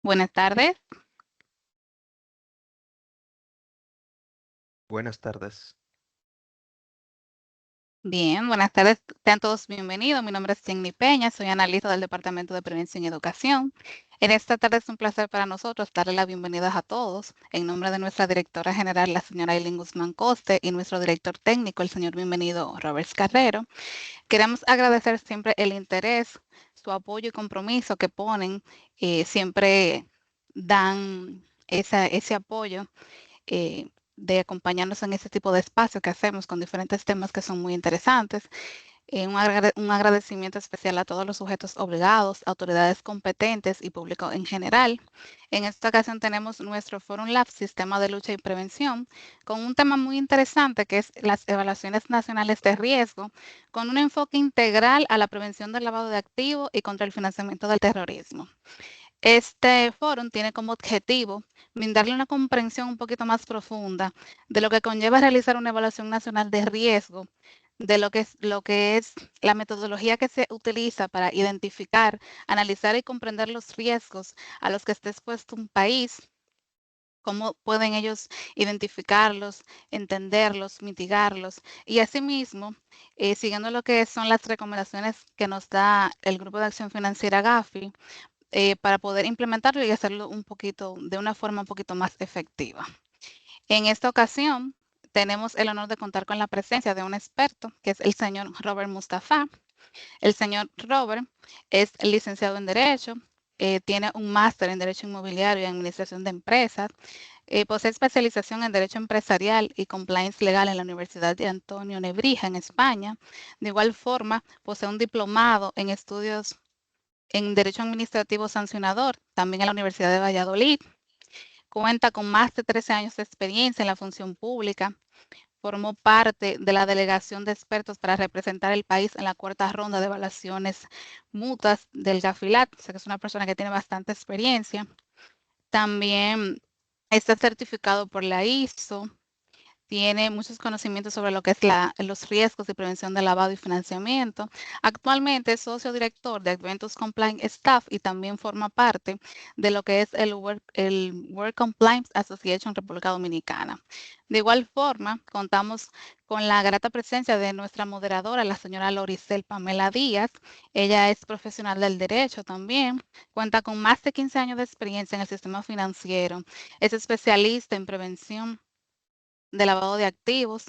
Buenas tardes. Buenas tardes. Bien, buenas tardes. Sean todos bienvenidos. Mi nombre es Jenny Peña, soy analista del Departamento de Prevención y Educación. En esta tarde es un placer para nosotros darle la bienvenida a todos en nombre de nuestra directora general, la señora Eileen Guzmán Coste, y nuestro director técnico, el señor bienvenido Robert Carrero. Queremos agradecer siempre el interés, su apoyo y compromiso que ponen. Siempre dan ese apoyo de acompañarnos en ese tipo de espacio que hacemos con diferentes temas que son muy interesantes. Un agradecimiento especial a todos los sujetos obligados, autoridades competentes y público en general. En esta ocasión tenemos nuestro Forum Lab, Sistema de Lucha y Prevención, con un tema muy interesante que es las evaluaciones nacionales de riesgo, con un enfoque integral a la prevención del lavado de activos y contra el financiamiento del terrorismo. Este foro tiene como objetivo brindarle una comprensión un poquito más profunda de lo que conlleva realizar una evaluación nacional de riesgo, de lo que es la metodología que se utiliza para identificar, analizar y comprender los riesgos a los que esté expuesto un país, cómo pueden ellos identificarlos, entenderlos, mitigarlos y asimismo, siguiendo lo que son las recomendaciones que nos da el Grupo de Acción Financiera GAFI, para poder implementarlo y hacerlo de una forma un poquito más efectiva. En esta ocasión, tenemos el honor de contar con la presencia de un experto, que es el señor Robert Mustafa. El señor Robert es licenciado en Derecho, tiene un máster en Derecho Inmobiliario y Administración de Empresas, posee especialización en Derecho Empresarial y Compliance Legal en la Universidad de Antonio Nebrija, en España. De igual forma, posee un diplomado en estudios en Derecho Administrativo Sancionador, también en la Universidad de Valladolid. Cuenta con más de 13 años de experiencia en la función pública. Formó parte de la delegación de expertos para representar el país en la cuarta ronda de evaluaciones mutuas del GAFILAT. O sea que es una persona que tiene bastante experiencia. También está certificado por la ISO, tiene muchos conocimientos sobre lo que es los riesgos de prevención de lavado y financiamiento. Actualmente es socio director de Eventos Compliance Staff y también forma parte de lo que es el World Compliance Association República Dominicana. De igual forma, contamos con la grata presencia de nuestra moderadora, la señora Loricel Pamela Díaz. Ella es profesional del derecho también, cuenta con más de 15 años de experiencia en el sistema financiero, es especialista en prevención de lavado de activos,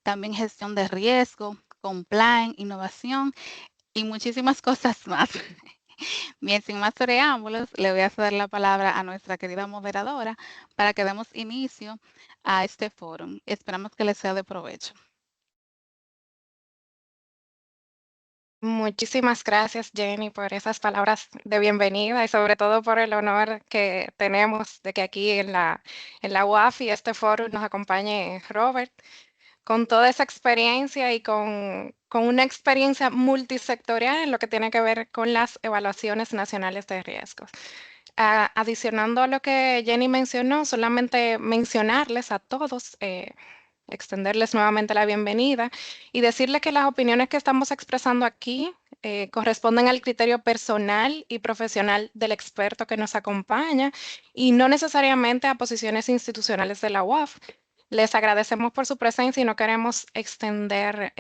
también gestión de riesgo, compliance, innovación y muchísimas cosas más. Bien, sin más preámbulos, le voy a ceder la palabra a nuestra querida moderadora para que demos inicio a este foro. Esperamos que les sea de provecho. Muchísimas gracias, Jenny, por esas palabras de bienvenida y sobre todo por el honor que tenemos de que aquí en la UAFI, este foro, nos acompañe Robert, con toda esa experiencia y con una experiencia multisectorial en lo que tiene que ver con las evaluaciones nacionales de riesgos. Adicionando a lo que Jenny mencionó, solamente mencionarles a todos, extenderles nuevamente la bienvenida y decirles que las opiniones que estamos expresando aquí corresponden al criterio personal y profesional del experto que nos acompaña y no necesariamente a posiciones institucionales de la UAF. Les agradecemos por su presencia y no queremos extender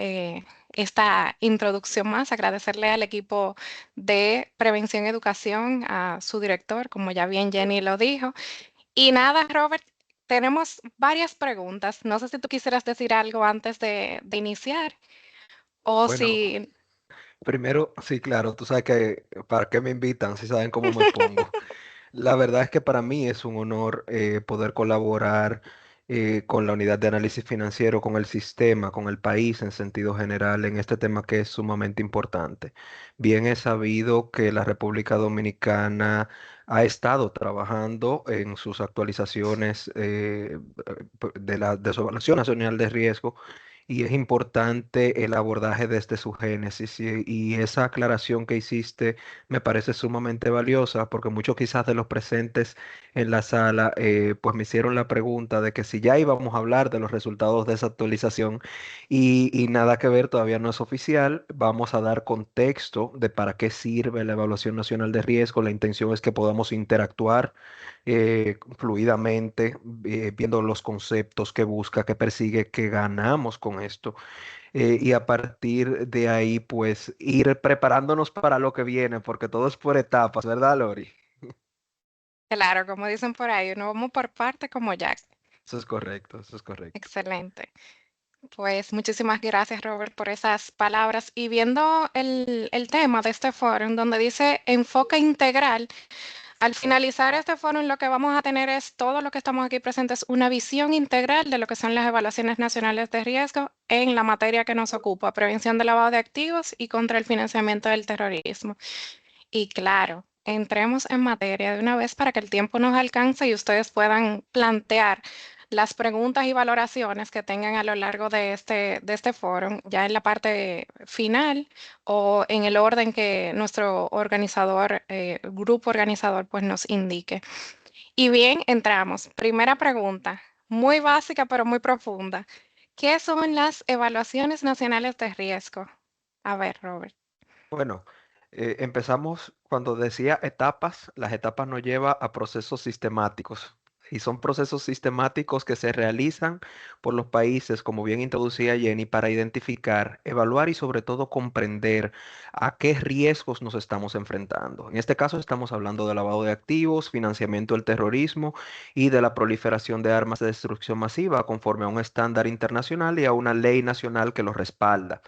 esta introducción más. Agradecerle al equipo de Prevención y Educación, a su director, como ya bien Jenny lo dijo. Y nada, Robert, tenemos varias preguntas. No sé si tú quisieras decir algo antes de iniciar o Bueno, si... primero, sí, claro, tú sabes que para qué me invitan si saben cómo me pongo. La verdad es que para mí es un honor poder colaborar con la unidad de análisis financiero, con el sistema, con el país en sentido general en este tema que es sumamente importante. Bien es sabido que la República Dominicana ha estado trabajando en sus actualizaciones de su evaluación nacional de riesgo y es importante el abordaje desde su génesis. Y esa aclaración que hiciste me parece sumamente valiosa porque muchos quizás de los presentes en la sala pues me hicieron la pregunta de que si ya íbamos a hablar de los resultados de esa actualización y nada que ver, todavía no es oficial. Vamos a dar contexto de para qué sirve la Evaluación Nacional de Riesgo. La intención es que podamos interactuar fluidamente, viendo los conceptos que busca, que persigue, que ganamos con esto. Y a partir de ahí, pues ir preparándonos para lo que viene, porque todo es por etapas, ¿verdad, Lori? Claro, como dicen por ahí, no vamos por parte como Jack. Eso es correcto, eso es correcto. Excelente. Pues muchísimas gracias, Robert, por esas palabras. Y viendo el tema de este foro, en donde dice enfoque integral, al finalizar este foro, lo que vamos a tener es todo lo que estamos aquí presentes, una visión integral de lo que son las evaluaciones nacionales de riesgo en la materia que nos ocupa, prevención de lavado de activos y contra el financiamiento del terrorismo. Y claro, entremos en materia de una vez para que el tiempo nos alcance y ustedes puedan plantear las preguntas y valoraciones que tengan a lo largo de este foro, ya en la parte final o en el orden que nuestro organizador, grupo organizador, pues nos indique. Y bien, entramos. Primera pregunta, muy básica pero muy profunda. ¿Qué son las evaluaciones nacionales de riesgo? A ver, Robert. Bueno, empezamos cuando decía etapas, las etapas nos lleva a procesos sistemáticos. Y son procesos sistemáticos que se realizan por los países, como bien introducía Jenny, para identificar, evaluar y sobre todo comprender a qué riesgos nos estamos enfrentando. En este caso estamos hablando de lavado de activos, financiamiento del terrorismo y de la proliferación de armas de destrucción masiva conforme a un estándar internacional y a una ley nacional que lo respalda.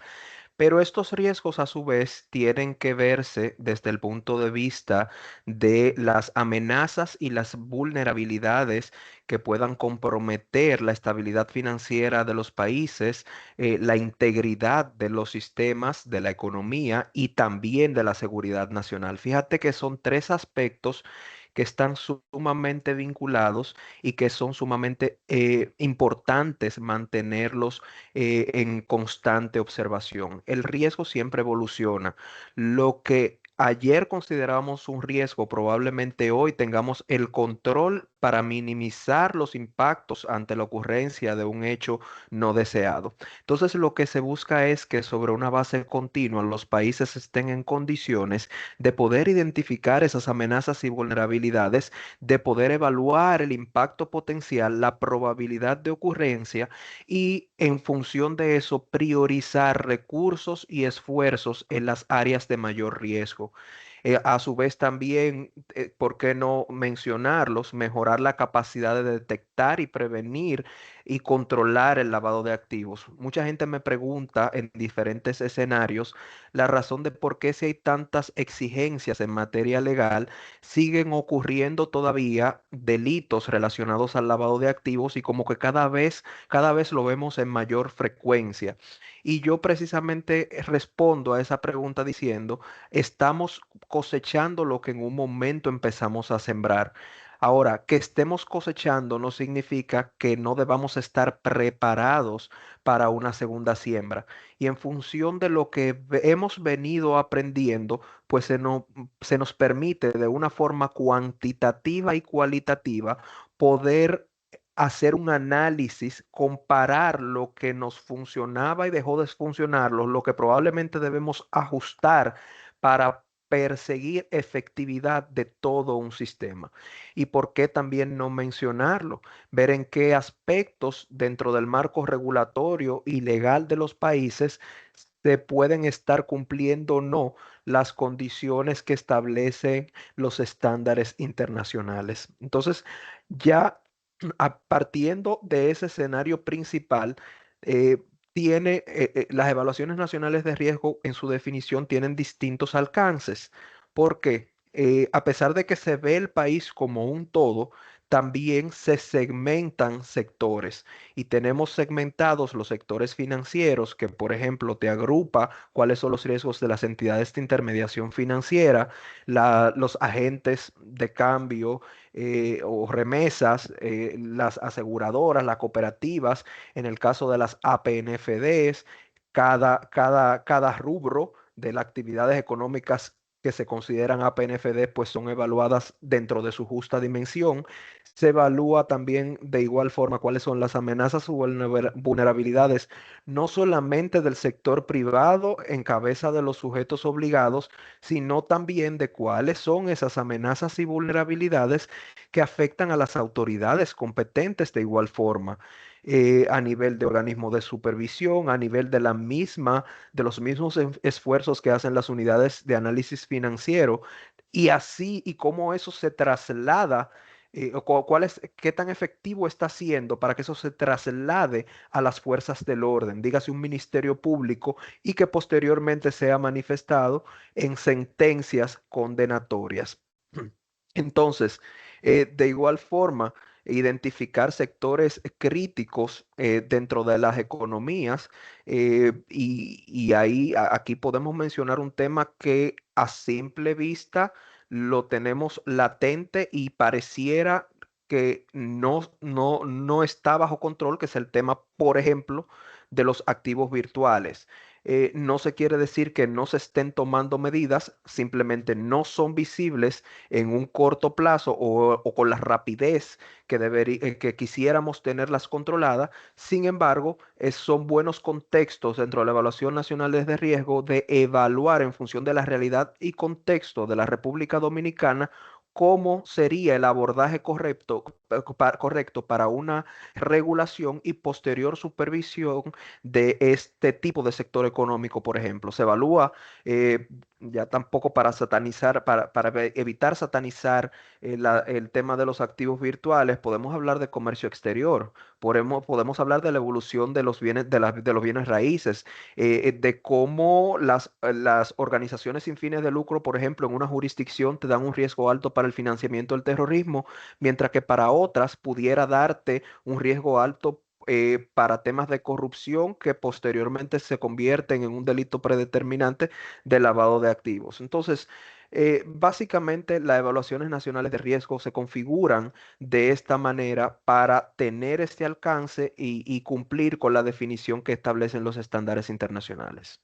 Pero estos riesgos a su vez tienen que verse desde el punto de vista de las amenazas y las vulnerabilidades que puedan comprometer la estabilidad financiera de los países, la integridad de los sistemas, de la economía y también de la seguridad nacional. Fíjate que son tres aspectos que están sumamente vinculados y que son sumamente importantes mantenerlos en constante observación. El riesgo siempre evoluciona. Lo que ayer considerábamos un riesgo, probablemente hoy tengamos el control para minimizar los impactos ante la ocurrencia de un hecho no deseado. Entonces, lo que se busca es que sobre una base continua los países estén en condiciones de poder identificar esas amenazas y vulnerabilidades, de poder evaluar el impacto potencial, la probabilidad de ocurrencia y en función de eso priorizar recursos y esfuerzos en las áreas de mayor riesgo. A su vez también, ¿por qué no mencionarlos? Mejorar la capacidad de detectar y prevenir y controlar el lavado de activos. Mucha gente me pregunta en diferentes escenarios la razón de por qué si hay tantas exigencias en materia legal, siguen ocurriendo todavía delitos relacionados al lavado de activos y como que cada vez lo vemos en mayor frecuencia. Y yo precisamente respondo a esa pregunta diciendo, estamos cosechando lo que en un momento empezamos a sembrar. Ahora, que estemos cosechando no significa que no debamos estar preparados para una segunda siembra. Y en función de lo que hemos venido aprendiendo, pues se nos permite de una forma cuantitativa y cualitativa poder hacer un análisis, comparar lo que nos funcionaba y dejó de funcionarlo, lo que probablemente debemos ajustar para perseguir efectividad de todo un sistema. ¿Y por qué también no mencionarlo? Ver en qué aspectos dentro del marco regulatorio y legal de los países se pueden estar cumpliendo o no las condiciones que establecen los estándares internacionales. Entonces, ya partiendo de ese escenario principal, eh, las evaluaciones nacionales de riesgo en su definición tienen distintos alcances. ¿Por qué? A pesar de que se ve el país como un todo, también se segmentan sectores y tenemos segmentados los sectores financieros que, por ejemplo, te agrupa cuáles son los riesgos de las entidades de intermediación financiera, los agentes de cambio o remesas, las aseguradoras, las cooperativas, en el caso de las APNFDs, cada rubro de las actividades económicas que se consideran APNFD, pues son evaluadas dentro de su justa dimensión. Se evalúa también de igual forma cuáles son las amenazas o vulnerabilidades, no solamente del sector privado en cabeza de los sujetos obligados, sino también de cuáles son esas amenazas y vulnerabilidades que afectan a las autoridades competentes de igual forma. A nivel de organismo de supervisión, a nivel de de los mismos esfuerzos que hacen las unidades de análisis financiero, y así y cómo eso se traslada, qué tan efectivo está siendo para que eso se traslade a las fuerzas del orden, dígase un ministerio público, y que posteriormente sea manifestado en sentencias condenatorias. Entonces, de igual forma, identificar sectores críticos dentro de las economías, y ahí aquí podemos mencionar un tema que a simple vista lo tenemos latente y pareciera que no está bajo control, que es el tema, por ejemplo, de los activos virtuales. No se quiere decir que no se estén tomando medidas, simplemente no son visibles en un corto plazo o con la rapidez que quisiéramos tenerlas controladas. Sin embargo, son buenos contextos dentro de la Evaluación Nacional de Riesgo de evaluar en función de la realidad y contexto de la República Dominicana cómo sería el abordaje correcto para una regulación y posterior supervisión de este tipo de sector económico, por ejemplo. Se evalúa, ya tampoco para satanizar, evitar satanizar el tema de los activos virtuales, podemos hablar de comercio exterior, podemos hablar de la evolución de los bienes, de los bienes raíces, de cómo las organizaciones sin fines de lucro, por ejemplo, en una jurisdicción te dan un riesgo alto para el financiamiento del terrorismo, mientras que para otras pudiera darte un riesgo alto para temas de corrupción que posteriormente se convierten en un delito predeterminante de lavado de activos. Entonces, básicamente las evaluaciones nacionales de riesgo se configuran de esta manera para tener este alcance y cumplir con la definición que establecen los estándares internacionales.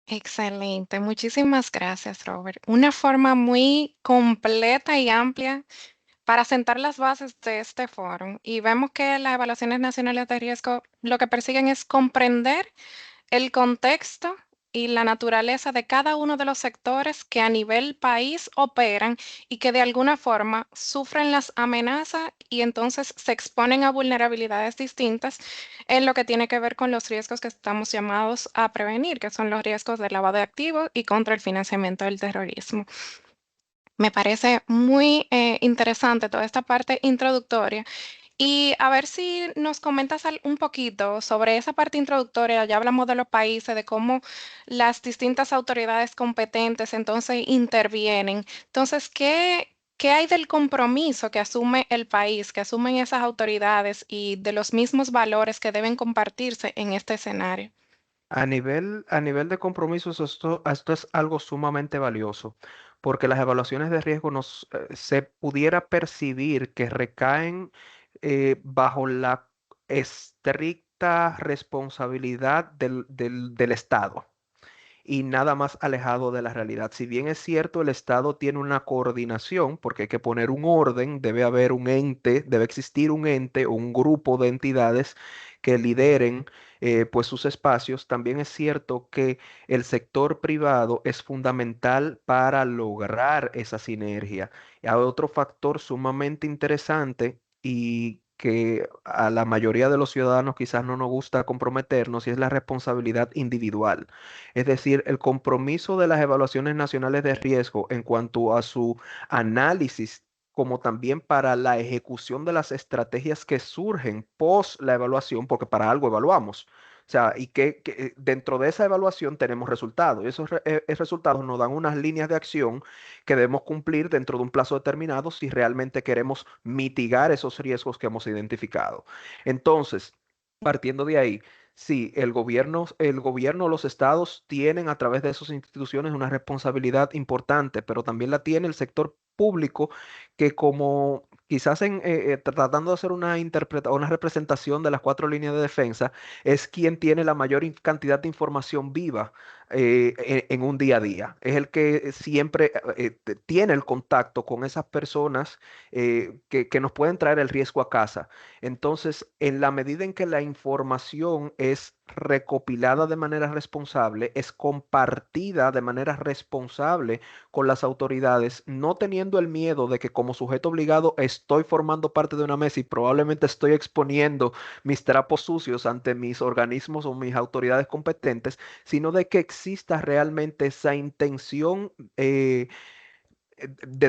Excelente, muchísimas gracias, Robert. Una forma muy completa y amplia para sentar las bases de este foro. Y vemos que las evaluaciones nacionales de riesgo lo que persiguen es comprender el contexto y la naturaleza de cada uno de los sectores que a nivel país operan y que de alguna forma sufren las amenazas y entonces se exponen a vulnerabilidades distintas en lo que tiene que ver con los riesgos que estamos llamados a prevenir, que son los riesgos de lavado de activos y contra el financiamiento del terrorismo. Me parece muy interesante toda esta parte introductoria y a ver si nos comentas un poquito sobre esa parte introductoria. Ya hablamos de los países, de cómo las distintas autoridades competentes entonces intervienen. Entonces, ¿qué hay del compromiso que asume el país, que asumen esas autoridades y de los mismos valores que deben compartirse en este escenario? A nivel de compromisos, esto es algo sumamente valioso, porque las evaluaciones de riesgo se pudiera percibir que recaen bajo la estricta responsabilidad del Estado y nada más alejado de la realidad. Si bien es cierto, el Estado tiene una coordinación, porque hay que poner un orden, debe haber un ente, debe existir un ente o un grupo de entidades que lideren pues sus espacios. También es cierto que el sector privado es fundamental para lograr esa sinergia. Y hay otro factor sumamente interesante y que a la mayoría de los ciudadanos quizás no nos gusta comprometernos, y es la responsabilidad individual. Es decir, el compromiso de las evaluaciones nacionales de riesgo en cuanto a su análisis, como también para la ejecución de las estrategias que surgen post la evaluación, porque para algo evaluamos. sea, y que dentro de esa evaluación tenemos resultados. Y esos resultados nos dan unas líneas de acción que debemos cumplir dentro de un plazo determinado si realmente queremos mitigar esos riesgos que hemos identificado. Entonces, partiendo de ahí, sí, el gobierno, los estados tienen a través de sus instituciones una responsabilidad importante, pero también la tiene el sector público que como quizás tratando de hacer una representación de las cuatro líneas de defensa, es quien tiene la mayor cantidad de información viva en un día a día. Es el que siempre tiene el contacto con esas personas que nos pueden traer el riesgo a casa. Entonces, en la medida en que la información es recopilada de manera responsable, es compartida de manera responsable con las autoridades, no teniendo el miedo de que como sujeto obligado estoy formando parte de una mesa y probablemente estoy exponiendo mis trapos sucios ante mis organismos o mis autoridades competentes, sino de que exista realmente esa intención de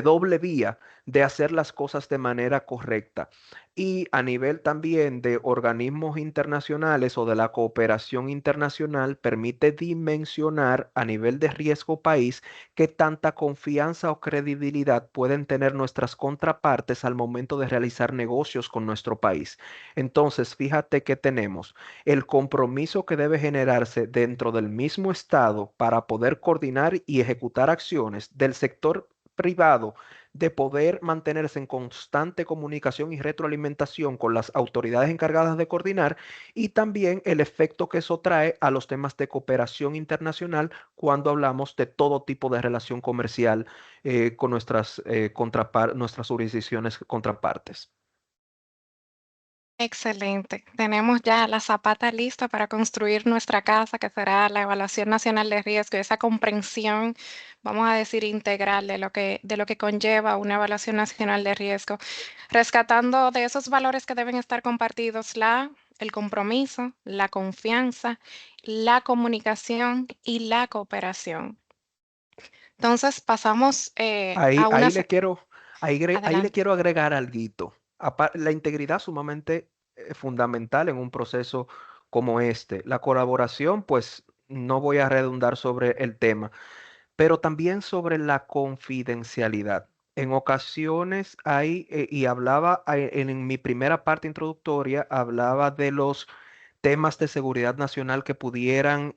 doble vía de hacer las cosas de manera correcta. Y a nivel también de organismos internacionales o de la cooperación internacional, permite dimensionar a nivel de riesgo país qué tanta confianza o credibilidad pueden tener nuestras contrapartes al momento de realizar negocios con nuestro país. Entonces, fíjate que tenemos el compromiso que debe generarse dentro del mismo Estado para poder coordinar y ejecutar acciones del sector privado de poder mantenerse en constante comunicación y retroalimentación con las autoridades encargadas de coordinar y también el efecto que eso trae a los temas de cooperación internacional cuando hablamos de todo tipo de relación comercial con nuestras jurisdicciones contrapartes. Excelente. Tenemos ya la zapata lista para construir nuestra casa, que será la Evaluación Nacional de Riesgo, esa comprensión, vamos a decir, integral de lo que conlleva una Evaluación Nacional de Riesgo, rescatando de esos valores que deben estar compartidos el compromiso, la confianza, la comunicación y la cooperación. Entonces pasamos Ahí, a una... ahí le quiero, ahí le Adelante. quiero agregar algo. La integridad sumamente fundamental en un proceso como este. La colaboración, pues no voy a redundar sobre el tema, pero también sobre la confidencialidad. En ocasiones hay, y hablaba en mi primera parte introductoria, hablaba de los temas de seguridad nacional que pudieran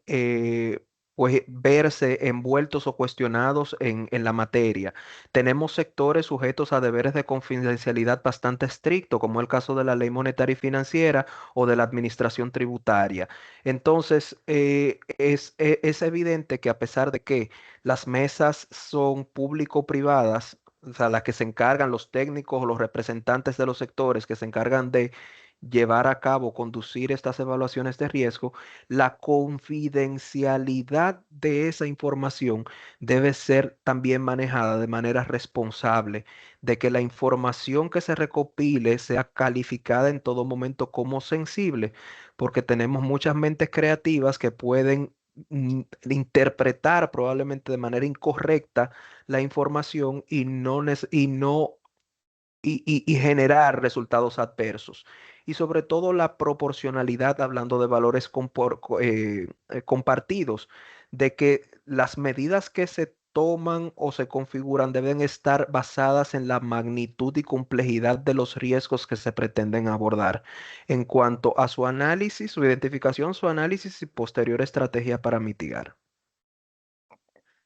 pues, verse envueltos o cuestionados en la materia. Tenemos sectores sujetos a deberes de confidencialidad bastante estrictos, como el caso de la Ley Monetaria y Financiera o de la Administración Tributaria. Entonces, es evidente que a pesar de que las mesas son público-privadas, o sea, las que se encargan, los técnicos o los representantes de los sectores que se encargan de llevar a cabo, conducir estas evaluaciones de riesgo, la confidencialidad de esa información debe ser también manejada de manera responsable, de que la información que se recopile sea calificada en todo momento como sensible, porque tenemos muchas mentes creativas que pueden interpretar probablemente de manera incorrecta la información y generar resultados adversos. Y sobre todo la proporcionalidad, hablando de valores compartidos, de que las medidas que se toman o se configuran deben estar basadas en la magnitud y complejidad de los riesgos que se pretenden abordar en cuanto a su análisis, su identificación, su análisis y posterior estrategia para mitigar.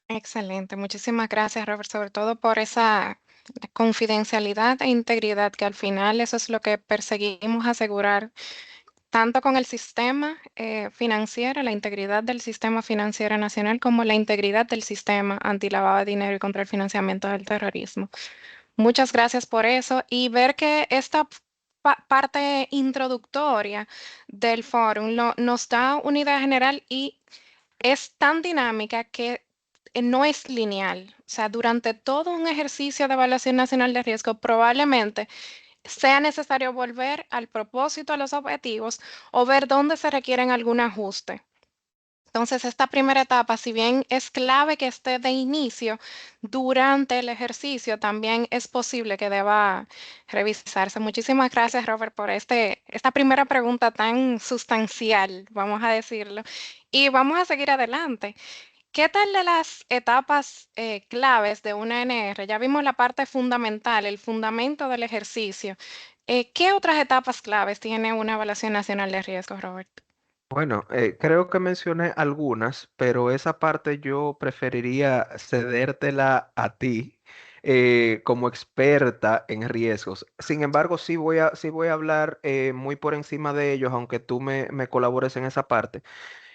Excelente, muchísimas gracias, Robert, sobre todo por esa confidencialidad e integridad, que al final eso es lo que perseguimos asegurar, tanto con el sistema financiero, la integridad del sistema financiero nacional, como la integridad del sistema antilavado de dinero y contra el financiamiento del terrorismo. Muchas gracias por eso y ver que esta parte introductoria del foro nos da una idea general y es tan dinámica que no es lineal. O sea, durante todo un ejercicio de evaluación nacional de riesgo, probablemente sea necesario volver al propósito, a los objetivos o ver dónde se requieren algún ajuste. Entonces, esta primera etapa, si bien es clave que esté de inicio, durante el ejercicio también es posible que deba revisarse. Muchísimas gracias, Robert, por esta primera pregunta tan sustancial, vamos a decirlo. Y vamos a seguir adelante. ¿Qué tal de las etapas claves de una NR? Ya vimos la parte fundamental, el fundamento del ejercicio. ¿Qué otras etapas claves tiene una evaluación nacional de riesgos, Robert? Bueno, creo que mencioné algunas, pero esa parte yo preferiría cedértela a ti como experta en riesgos. Sin embargo, sí voy a hablar muy por encima de ellos, aunque tú me colabores en esa parte.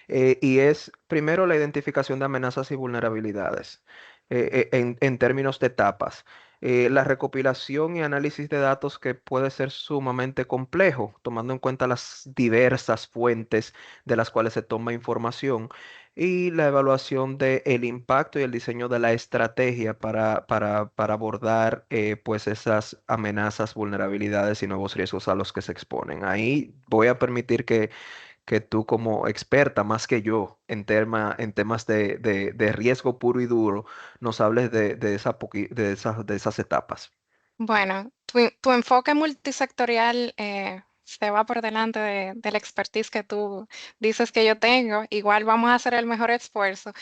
Y es primero la identificación de amenazas y vulnerabilidades en términos de etapas. La recopilación y análisis de datos que puede ser sumamente complejo, tomando en cuenta las diversas fuentes de las cuales se toma información y la evaluación del impacto y el diseño de la estrategia para abordar pues esas amenazas, vulnerabilidades y nuevos riesgos a los que se exponen. Ahí voy a permitir que tú como experta más que yo en temas de riesgo puro y duro, nos hables de esas etapas. Bueno, tu enfoque multisectorial se va por delante de la expertise que tú dices que yo tengo. Igual vamos a hacer el mejor esfuerzo.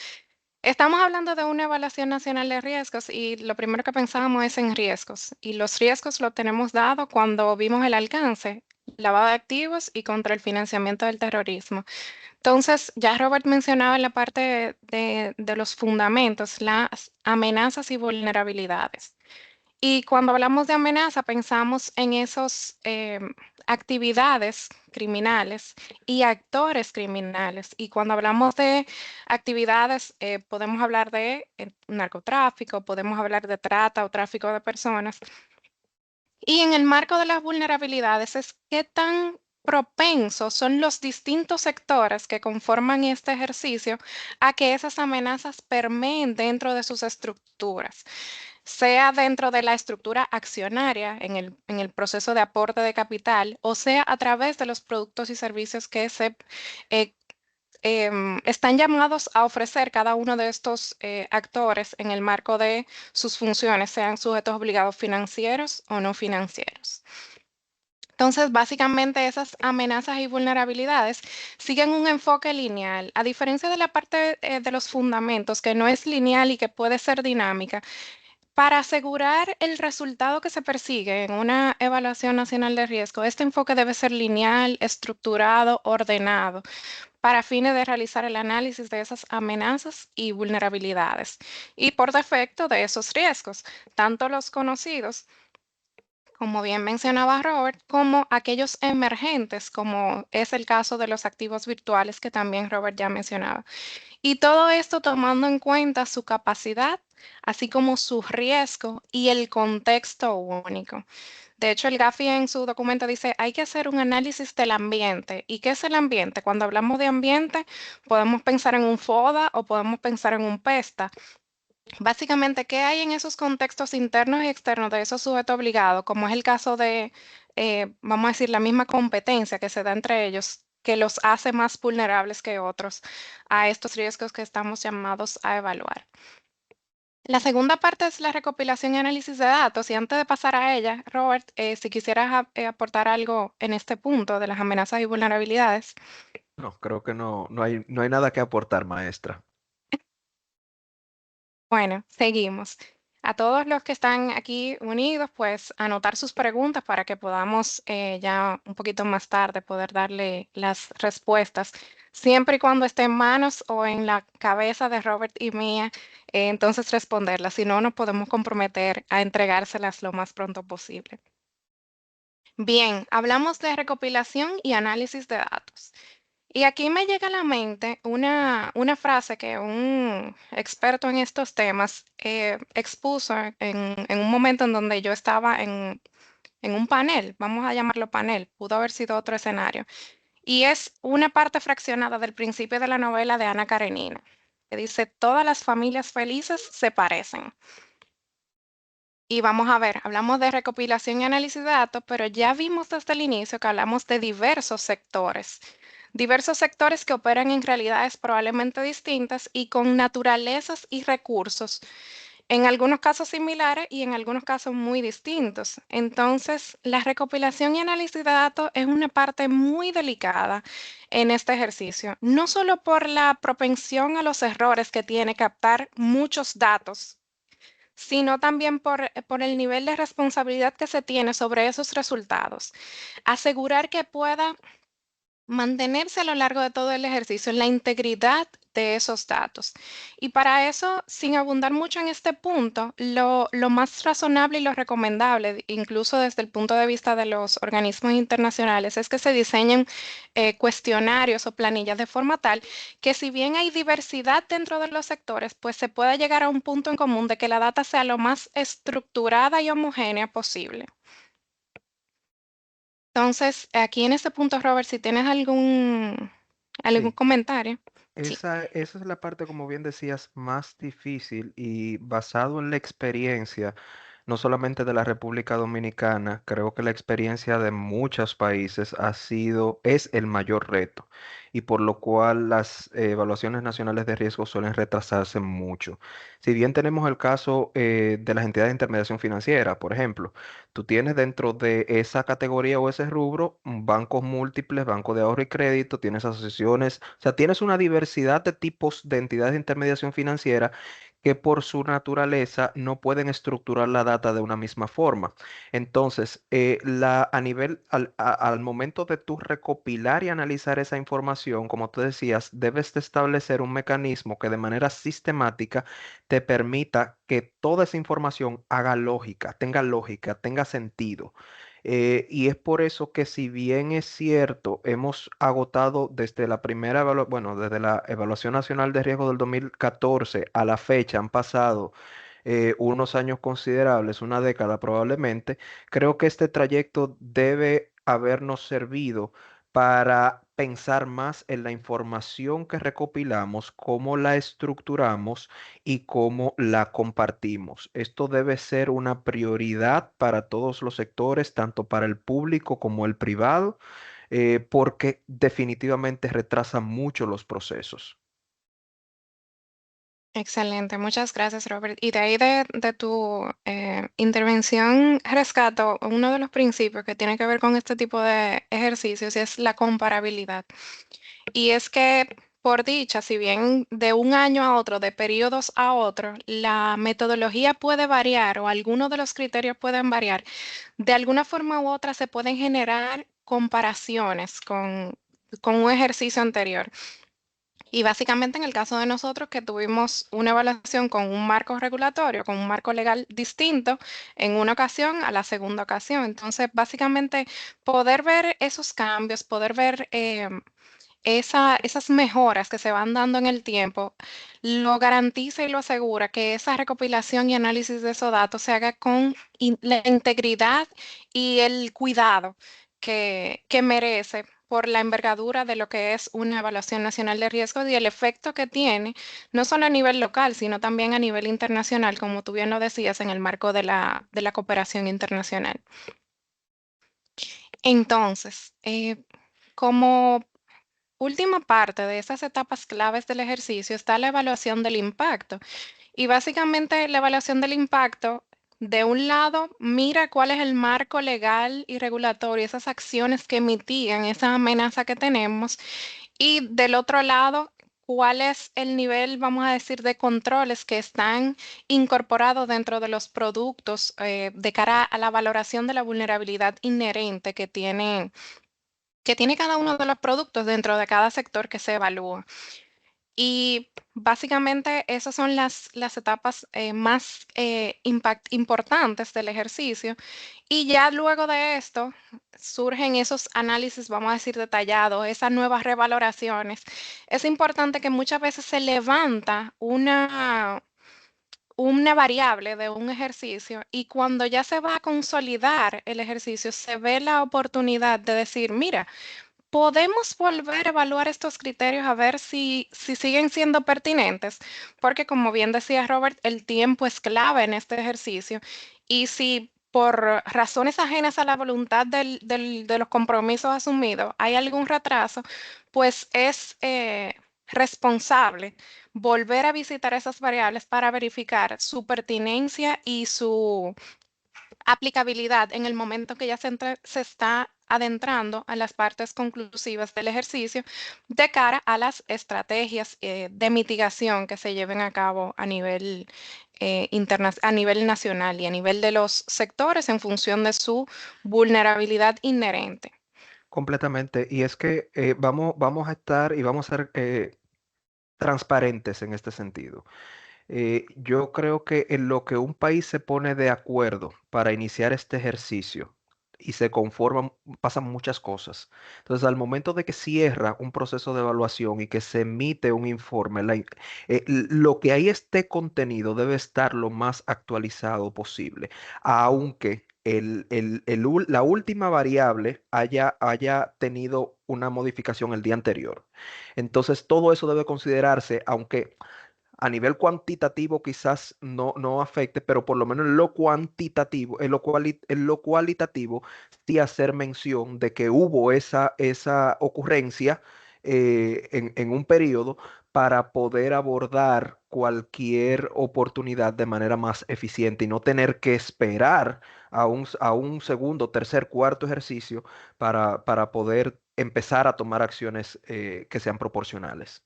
Estamos hablando de una evaluación nacional de riesgos y lo primero que pensábamos es en riesgos. Y los riesgos lo tenemos dado cuando vimos el alcance, lavado de activos y contra el financiamiento del terrorismo. Entonces, ya Robert mencionaba en la parte de los fundamentos, las amenazas y vulnerabilidades. Y cuando hablamos de amenaza, pensamos en esos actividades criminales y actores criminales. Y cuando hablamos de actividades, podemos hablar de narcotráfico, podemos hablar de trata o tráfico de personas. Y en el marco de las vulnerabilidades es qué tan propensos son los distintos sectores que conforman este ejercicio a que esas amenazas permeen dentro de sus estructuras, sea dentro de la estructura accionaria en el proceso de aporte de capital o sea a través de los productos y servicios que se eh, están llamados a ofrecer cada uno de estos actores en el marco de sus funciones, sean sujetos obligados financieros o no financieros. Entonces, básicamente esas amenazas y vulnerabilidades siguen un enfoque lineal, a diferencia de la parte de los fundamentos, que no es lineal y que puede ser dinámica. Para asegurar el resultado que se persigue en una evaluación nacional de riesgo, este enfoque debe ser lineal, estructurado, ordenado, para fines de realizar el análisis de esas amenazas y vulnerabilidades y por defecto de esos riesgos, tanto los conocidos, como bien mencionaba Robert, como aquellos emergentes, como es el caso de los activos virtuales que también Robert ya mencionaba. Y todo esto tomando en cuenta su capacidad, así como su riesgo y el contexto único. De hecho, el Gafi en su documento dice, hay que hacer un análisis del ambiente. ¿Y qué es el ambiente? Cuando hablamos de ambiente, podemos pensar en un FODA o podemos pensar en un PESTA. Básicamente, ¿qué hay en esos contextos internos y externos de esos sujetos obligados? Como es el caso de, vamos a decir, la misma competencia que se da entre ellos, que los hace más vulnerables que otros a estos riesgos que estamos llamados a evaluar. La segunda parte es la recopilación y análisis de datos. Y antes de pasar a ella, Robert, si quisieras aportar algo en este punto de las amenazas y vulnerabilidades. No, creo que no hay nada que aportar, maestra. Bueno, seguimos. A todos los que están aquí unidos, pues anotar sus preguntas para que podamos ya un poquito más tarde poder darle las respuestas, siempre y cuando esté en manos o en la cabeza de Robert y mía, entonces responderlas. Si no, nos podemos comprometer a entregárselas lo más pronto posible. Bien, hablamos de recopilación y análisis de datos. Y aquí me llega a la mente una frase que un experto en estos temas expuso en un momento en donde yo estaba en un panel, vamos a llamarlo panel, pudo haber sido otro escenario, y es una parte fraccionada del principio de la novela de Ana Karenina, que dice, todas las familias felices se parecen. Y vamos a ver, hablamos de recopilación y análisis de datos, pero ya vimos desde el inicio que hablamos de diversos sectores diversos sectores que operan en realidades probablemente distintas y con naturalezas y recursos, en algunos casos similares y en algunos casos muy distintos. Entonces, la recopilación y análisis de datos es una parte muy delicada en este ejercicio, no solo por la propensión a los errores que tiene captar muchos datos, sino también por el nivel de responsabilidad que se tiene sobre esos resultados. Asegurar que pueda mantenerse a lo largo de todo el ejercicio en la integridad de esos datos. Y para eso, sin abundar mucho en este punto, lo más razonable y lo recomendable, incluso desde el punto de vista de los organismos internacionales, es que se diseñen cuestionarios o planillas de forma tal que si bien hay diversidad dentro de los sectores, pues se pueda llegar a un punto en común de que la data sea lo más estructurada y homogénea posible. Entonces, aquí en este punto, Robert, si tienes algún Sí. comentario. Sí, Esa es la parte, como bien decías, más difícil y basado en la experiencia, no solamente de la República Dominicana, creo que la experiencia de muchos países es el mayor reto y por lo cual las evaluaciones nacionales de riesgo suelen retrasarse mucho. Si bien tenemos el caso de las entidades de intermediación financiera, por ejemplo, tú tienes dentro de esa categoría o ese rubro bancos múltiples, banco de ahorro y crédito, tienes asociaciones, o sea, tienes una diversidad de tipos de entidades de intermediación financiera que por su naturaleza no pueden estructurar la data de una misma forma. Entonces, al momento de tú recopilar y analizar esa información, como tú decías, debes de establecer un mecanismo que de manera sistemática te permita que toda esa información haga lógica, tenga sentido. Y es por eso que si bien es cierto, hemos agotado desde desde la Evaluación Nacional de Riesgo del 2014 a la fecha, han pasado unos años considerables, una década probablemente, creo que este trayecto debe habernos servido para pensar más en la información que recopilamos, cómo la estructuramos y cómo la compartimos. Esto debe ser una prioridad para todos los sectores, tanto para el público como el privado, porque definitivamente retrasa mucho los procesos. excelente. Muchas gracias, Robert. Y de ahí de tu intervención rescato uno de los principios que tiene que ver con este tipo de ejercicios y es la comparabilidad. Y es que, por dicha, si bien de un año a otro, de periodos a otro, la metodología puede variar o algunos de los criterios pueden variar, de alguna forma u otra se pueden generar comparaciones con un ejercicio anterior. Y básicamente en el caso de nosotros que tuvimos una evaluación con un marco regulatorio, con un marco legal distinto en una ocasión a la segunda ocasión. Entonces, básicamente poder ver esos cambios, poder ver esas mejoras que se van dando en el tiempo, lo garantiza y lo asegura que esa recopilación y análisis de esos datos se haga con la integridad y el cuidado que merece por la envergadura de lo que es una evaluación nacional de riesgos y el efecto que tiene, no solo a nivel local, sino también a nivel internacional, como tú bien lo decías, en el marco de la cooperación internacional. Entonces, como última parte de esas etapas claves del ejercicio está la evaluación del impacto. Y básicamente la evaluación del impacto, de un lado, mira cuál es el marco legal y regulatorio, esas acciones que mitigan esa amenaza que tenemos. Y del otro lado, cuál es el nivel, vamos a decir, de controles que están incorporados dentro de los productos de cara a la valoración de la vulnerabilidad inherente que tiene cada uno de los productos dentro de cada sector que se evalúa. Y básicamente esas son las etapas más importantes del ejercicio. Y ya luego de esto surgen esos análisis, vamos a decir, detallados, esas nuevas revaloraciones. Es importante que muchas veces se levanta una variable de un ejercicio y cuando ya se va a consolidar el ejercicio, se ve la oportunidad de decir, mira, podemos volver a evaluar estos criterios a ver si siguen siendo pertinentes, porque como bien decía Robert, el tiempo es clave en este ejercicio y si por razones ajenas a la voluntad de los compromisos asumidos, hay algún retraso, pues es responsable volver a visitar esas variables para verificar su pertinencia y su aplicabilidad en el momento que ya se está adentrando a las partes conclusivas del ejercicio de cara a las estrategias de mitigación que se lleven a cabo a nivel, a nivel nacional y a nivel de los sectores en función de su vulnerabilidad inherente. Completamente. Y es que vamos a estar y vamos a ser transparentes en este sentido. Yo creo que en lo que un país se pone de acuerdo para iniciar este ejercicio y se conforman, pasan muchas cosas. Entonces, al momento de que cierra un proceso de evaluación y que se emite un informe, lo que ahí esté contenido debe estar lo más actualizado posible, aunque la última variable haya tenido una modificación el día anterior. Entonces, todo eso debe considerarse, aunque a nivel cuantitativo quizás no afecte, pero por lo menos en lo cuantitativo, en lo cualitativo, sí hacer mención de que hubo esa ocurrencia en un periodo para poder abordar cualquier oportunidad de manera más eficiente y no tener que esperar a un segundo, tercer, cuarto ejercicio para poder empezar a tomar acciones que sean proporcionales.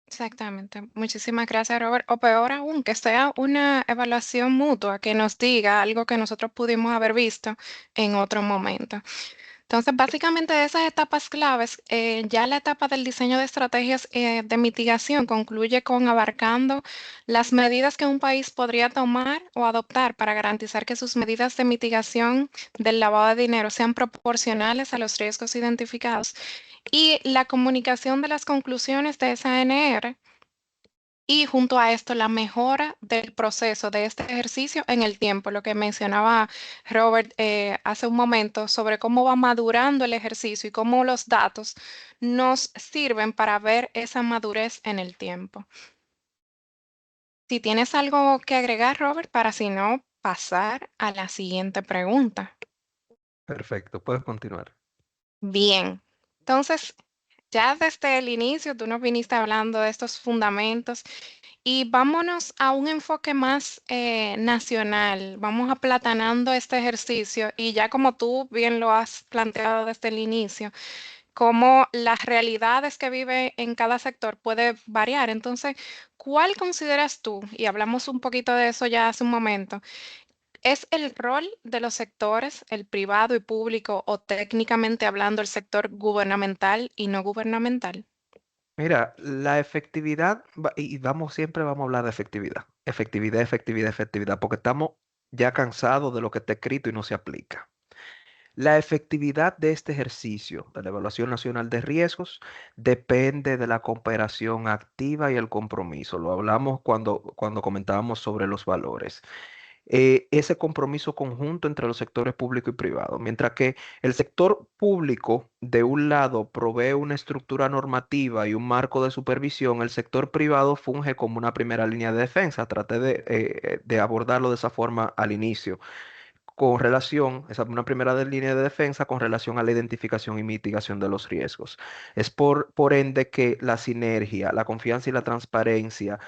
Exactamente. Muchísimas gracias, Robert. O peor aún, que sea una evaluación mutua que nos diga algo que nosotros pudimos haber visto en otro momento. Entonces, básicamente de esas etapas claves, ya la etapa del diseño de estrategias de mitigación concluye con abarcando las medidas que un país podría tomar o adoptar para garantizar que sus medidas de mitigación del lavado de dinero sean proporcionales a los riesgos identificados y la comunicación de las conclusiones de esa ANR y junto a esto, la mejora del proceso de este ejercicio en el tiempo, lo que mencionaba Robert hace un momento sobre cómo va madurando el ejercicio y cómo los datos nos sirven para ver esa madurez en el tiempo. Si tienes algo que agregar, Robert, para si no, pasar a la siguiente pregunta. Perfecto, puedes continuar. Bien, entonces ya desde el inicio tú nos viniste hablando de estos fundamentos. Y vámonos a un enfoque más nacional. Vamos aplatanando este ejercicio y ya como tú bien lo has planteado desde el inicio, cómo las realidades que vive en cada sector puede variar. Entonces, ¿cuál consideras tú? Y hablamos un poquito de eso ya hace un momento. ¿Es el rol de los sectores, el privado y público, o técnicamente hablando, el sector gubernamental y no gubernamental? Mira, la efectividad, siempre vamos a hablar de efectividad. Efectividad, efectividad, efectividad, porque estamos ya cansados de lo que está escrito y no se aplica. La efectividad de este ejercicio de la Evaluación Nacional de Riesgos depende de la cooperación activa y el compromiso. Lo hablamos cuando comentábamos sobre los valores. Ese compromiso conjunto entre los sectores público y privado. Mientras que el sector público, de un lado, provee una estructura normativa y un marco de supervisión, el sector privado funge como una primera línea de defensa. Traté de abordarlo de esa forma al inicio con relación, esa es una primera línea de defensa con relación a la identificación y mitigación de los riesgos. Es por ende que la sinergia, la confianza y la transparencia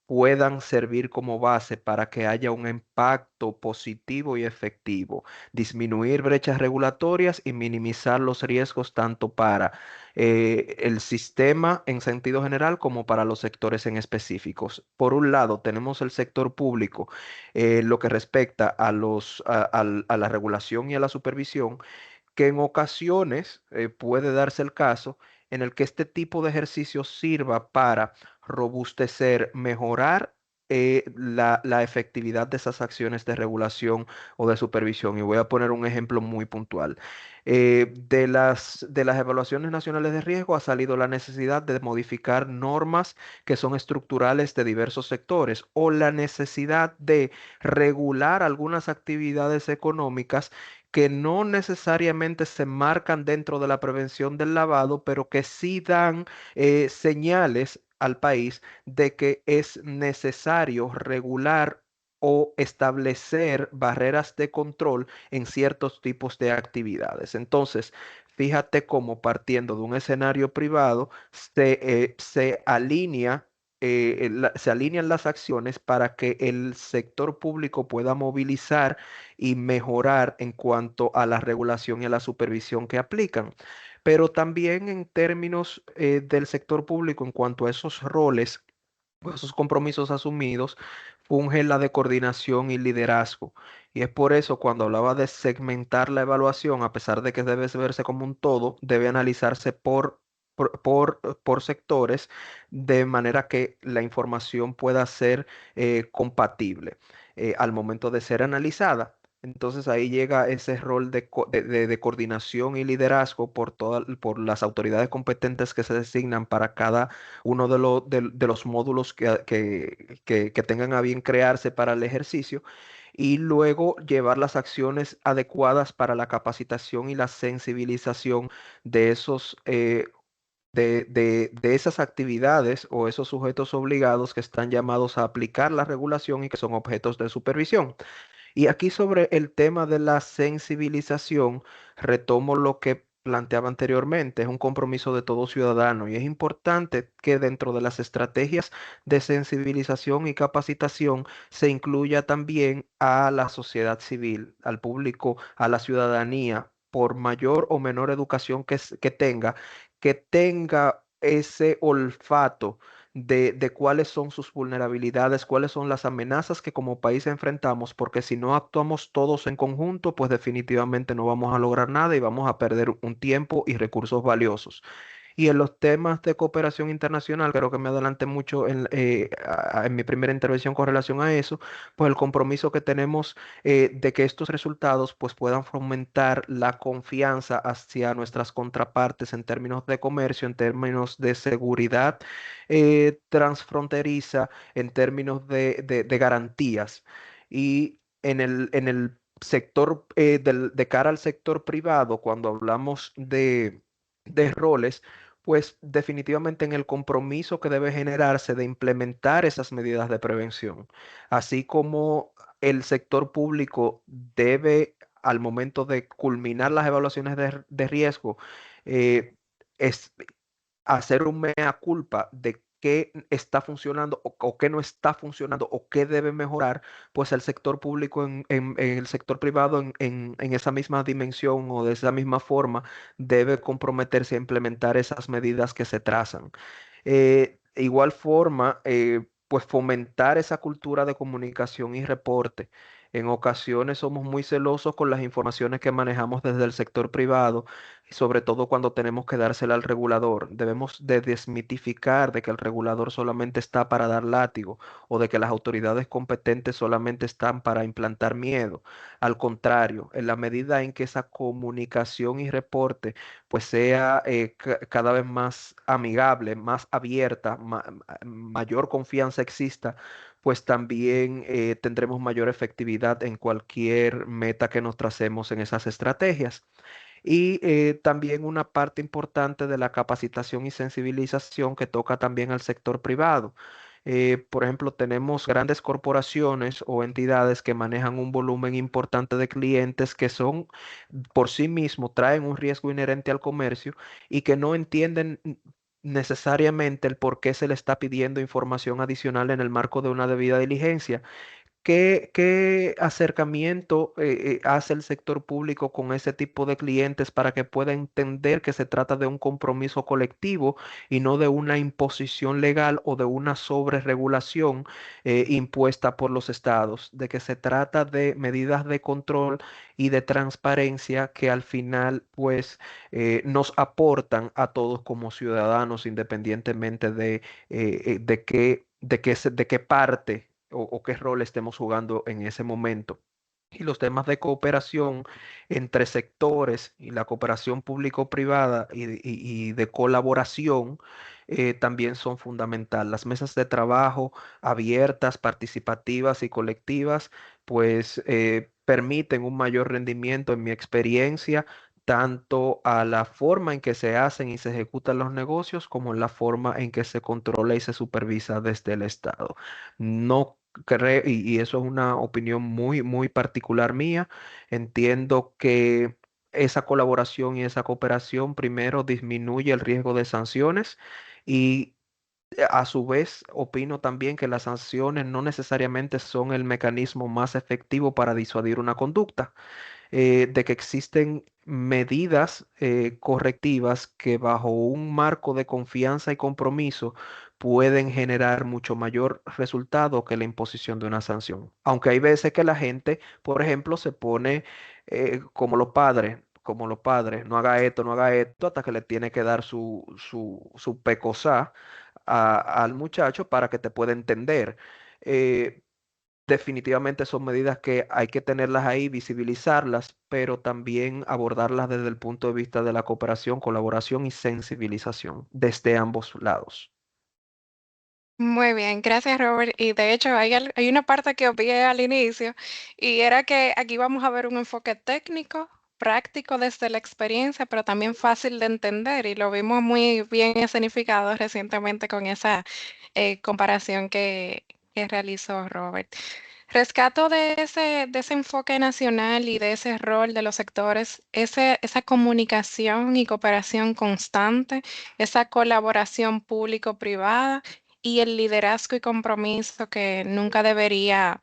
puedan servir como base para que haya un impacto positivo y efectivo, disminuir brechas regulatorias y minimizar los riesgos tanto para el sistema en sentido general como para los sectores en específicos. Por un lado, tenemos el sector público, lo que respecta a la regulación y a la supervisión, que en ocasiones puede darse el caso en el que este tipo de ejercicio sirva para robustecer, mejorar la efectividad de esas acciones de regulación o de supervisión. Y voy a poner un ejemplo muy puntual. De las evaluaciones nacionales de riesgo ha salido la necesidad de modificar normas que son estructurales de diversos sectores o la necesidad de regular algunas actividades económicas que no necesariamente se marcan dentro de la prevención del lavado, pero que sí dan señales al país de que es necesario regular o establecer barreras de control en ciertos tipos de actividades. Entonces, fíjate cómo partiendo de un escenario privado se alinea se alinean las acciones para que el sector público pueda movilizar y mejorar en cuanto a la regulación y a la supervisión que aplican. Pero también en términos del sector público, en cuanto a esos roles, pues esos compromisos asumidos, funge la de coordinación y liderazgo. Y es por eso cuando hablaba de segmentar la evaluación, a pesar de que debe verse como un todo, debe analizarse por sectores, de manera que la información pueda ser compatible al momento de ser analizada. Entonces ahí llega ese rol de coordinación y liderazgo por las autoridades competentes que se designan para cada uno de los módulos que tengan a bien crearse para el ejercicio, y luego llevar las acciones adecuadas para la capacitación y la sensibilización de de esas actividades o esos sujetos obligados que están llamados a aplicar la regulación y que son objetos de supervisión. Y aquí sobre el tema de la sensibilización, retomo lo que planteaba anteriormente, es un compromiso de todo ciudadano y es importante que dentro de las estrategias de sensibilización y capacitación se incluya también a la sociedad civil, al público, a la ciudadanía, por mayor o menor educación que tenga ese olfato de cuáles son sus vulnerabilidades, cuáles son las amenazas que como país enfrentamos, porque si no actuamos todos en conjunto, pues definitivamente no vamos a lograr nada y vamos a perder un tiempo y recursos valiosos. Y en los temas de cooperación internacional, creo que me adelanté mucho en mi primera intervención con relación a eso, pues el compromiso que tenemos de que estos resultados pues puedan fomentar la confianza hacia nuestras contrapartes en términos de comercio, en términos de seguridad transfronteriza, en términos de garantías. Y en el sector, de cara al sector privado, cuando hablamos de roles, pues definitivamente en el compromiso que debe generarse de implementar esas medidas de prevención, así como el sector público debe, al momento de culminar las evaluaciones de riesgo, eh, es, hacer un mea culpa de qué está funcionando o qué no está funcionando o qué debe mejorar, pues el sector público en el sector privado en esa misma dimensión o de esa misma forma debe comprometerse a implementar esas medidas que se trazan. Igual forma, pues fomentar esa cultura de comunicación y reporte. En ocasiones somos muy celosos con las informaciones que manejamos desde el sector privado, y sobre todo cuando tenemos que dársela al regulador. Debemos de desmitificar de que el regulador solamente está para dar látigo o de que las autoridades competentes solamente están para implantar miedo. Al contrario, en la medida en que esa comunicación y reporte pues sea cada vez más amigable, más abierta, mayor confianza exista, pues también tendremos mayor efectividad en cualquier meta que nos tracemos en esas estrategias. Y también una parte importante de la capacitación y sensibilización que toca también al sector privado. Por ejemplo, tenemos grandes corporaciones o entidades que manejan un volumen importante de clientes que son por sí mismos, traen un riesgo inherente al comercio y que no entienden necesariamente el por qué se le está pidiendo información adicional en el marco de una debida diligencia. ¿Qué acercamiento hace el sector público con ese tipo de clientes para que pueda entender que se trata de un compromiso colectivo y no de una imposición legal o de una sobreregulación impuesta por los estados? De que se trata de medidas de control y de transparencia que al final pues nos aportan a todos como ciudadanos independientemente de qué parte o qué rol estemos jugando en ese momento. Y los temas de cooperación entre sectores y la cooperación público-privada y de colaboración también son fundamental. Las mesas de trabajo abiertas, participativas y colectivas, pues permiten un mayor rendimiento en mi experiencia, tanto a la forma en que se hacen y se ejecutan los negocios, como en la forma en que se controla y se supervisa desde el Estado. No y eso es una opinión muy, muy particular mía, entiendo que esa colaboración y esa cooperación primero disminuye el riesgo de sanciones y a su vez opino también que las sanciones no necesariamente son el mecanismo más efectivo para disuadir una conducta, de que existen medidas correctivas que bajo un marco de confianza y compromiso pueden generar mucho mayor resultado que la imposición de una sanción. Aunque hay veces que la gente, por ejemplo, se pone como los padres, no haga esto, no haga esto, hasta que le tiene que dar su pecosá al muchacho para que te pueda entender. Eh, Definitivamente son medidas que hay que tenerlas ahí, visibilizarlas, pero también abordarlas desde el punto de vista de la cooperación, colaboración y sensibilización desde ambos lados. Muy bien, gracias Robert. Y de hecho hay una parte que obvié al inicio y era que aquí vamos a ver un enfoque técnico, práctico desde la experiencia, pero también fácil de entender y lo vimos muy bien escenificado recientemente con esa comparación que realizó Robert. Rescato de ese enfoque nacional y de ese rol de los sectores, esa comunicación y cooperación constante, esa colaboración público-privada y el liderazgo y compromiso que nunca debería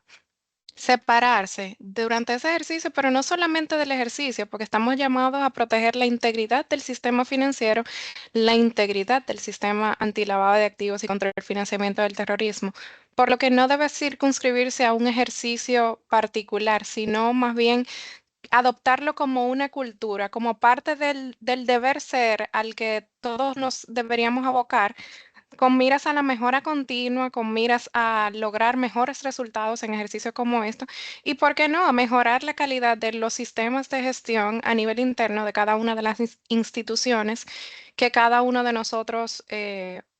separarse durante ese ejercicio, pero no solamente del ejercicio, porque estamos llamados a proteger la integridad del sistema financiero, la integridad del sistema antilavado de activos y contra el financiamiento del terrorismo, por lo que no debe circunscribirse a un ejercicio particular, sino más bien adoptarlo como una cultura, como parte del deber ser al que todos nos deberíamos abocar con miras a la mejora continua, con miras a lograr mejores resultados en ejercicios como esto, y por qué no, a mejorar la calidad de los sistemas de gestión a nivel interno de cada una de las instituciones que cada uno de nosotros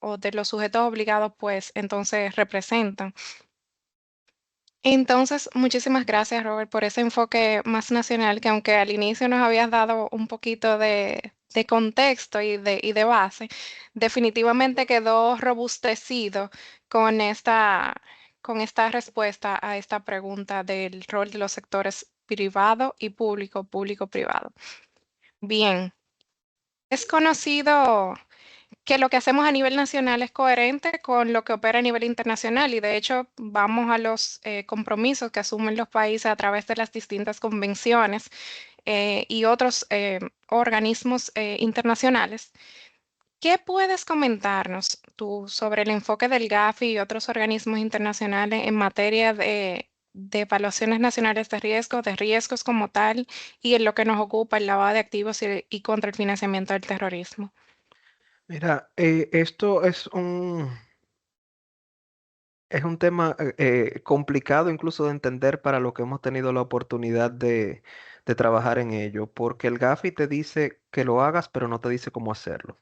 o de los sujetos obligados, pues entonces representan. Entonces, muchísimas gracias, Robert, por ese enfoque más nacional que aunque al inicio nos habías dado un poquito de contexto y de base, definitivamente quedó robustecido con esta respuesta a esta pregunta del rol de los sectores privado y público, público-privado. Bien, es conocido que lo que hacemos a nivel nacional es coherente con lo que opera a nivel internacional y de hecho vamos a los compromisos que asumen los países a través de las distintas convenciones y otros organismos internacionales. ¿Qué puedes comentarnos tú sobre el enfoque del GAFI y otros organismos internacionales en materia de evaluaciones nacionales de riesgos como tal y en lo que nos ocupa el lavado de activos y contra el financiamiento del terrorismo? Mira, esto es un tema complicado incluso de entender para lo que hemos tenido la oportunidad de trabajar en ello, porque el GAFI te dice que lo hagas, pero no te dice cómo hacerlo.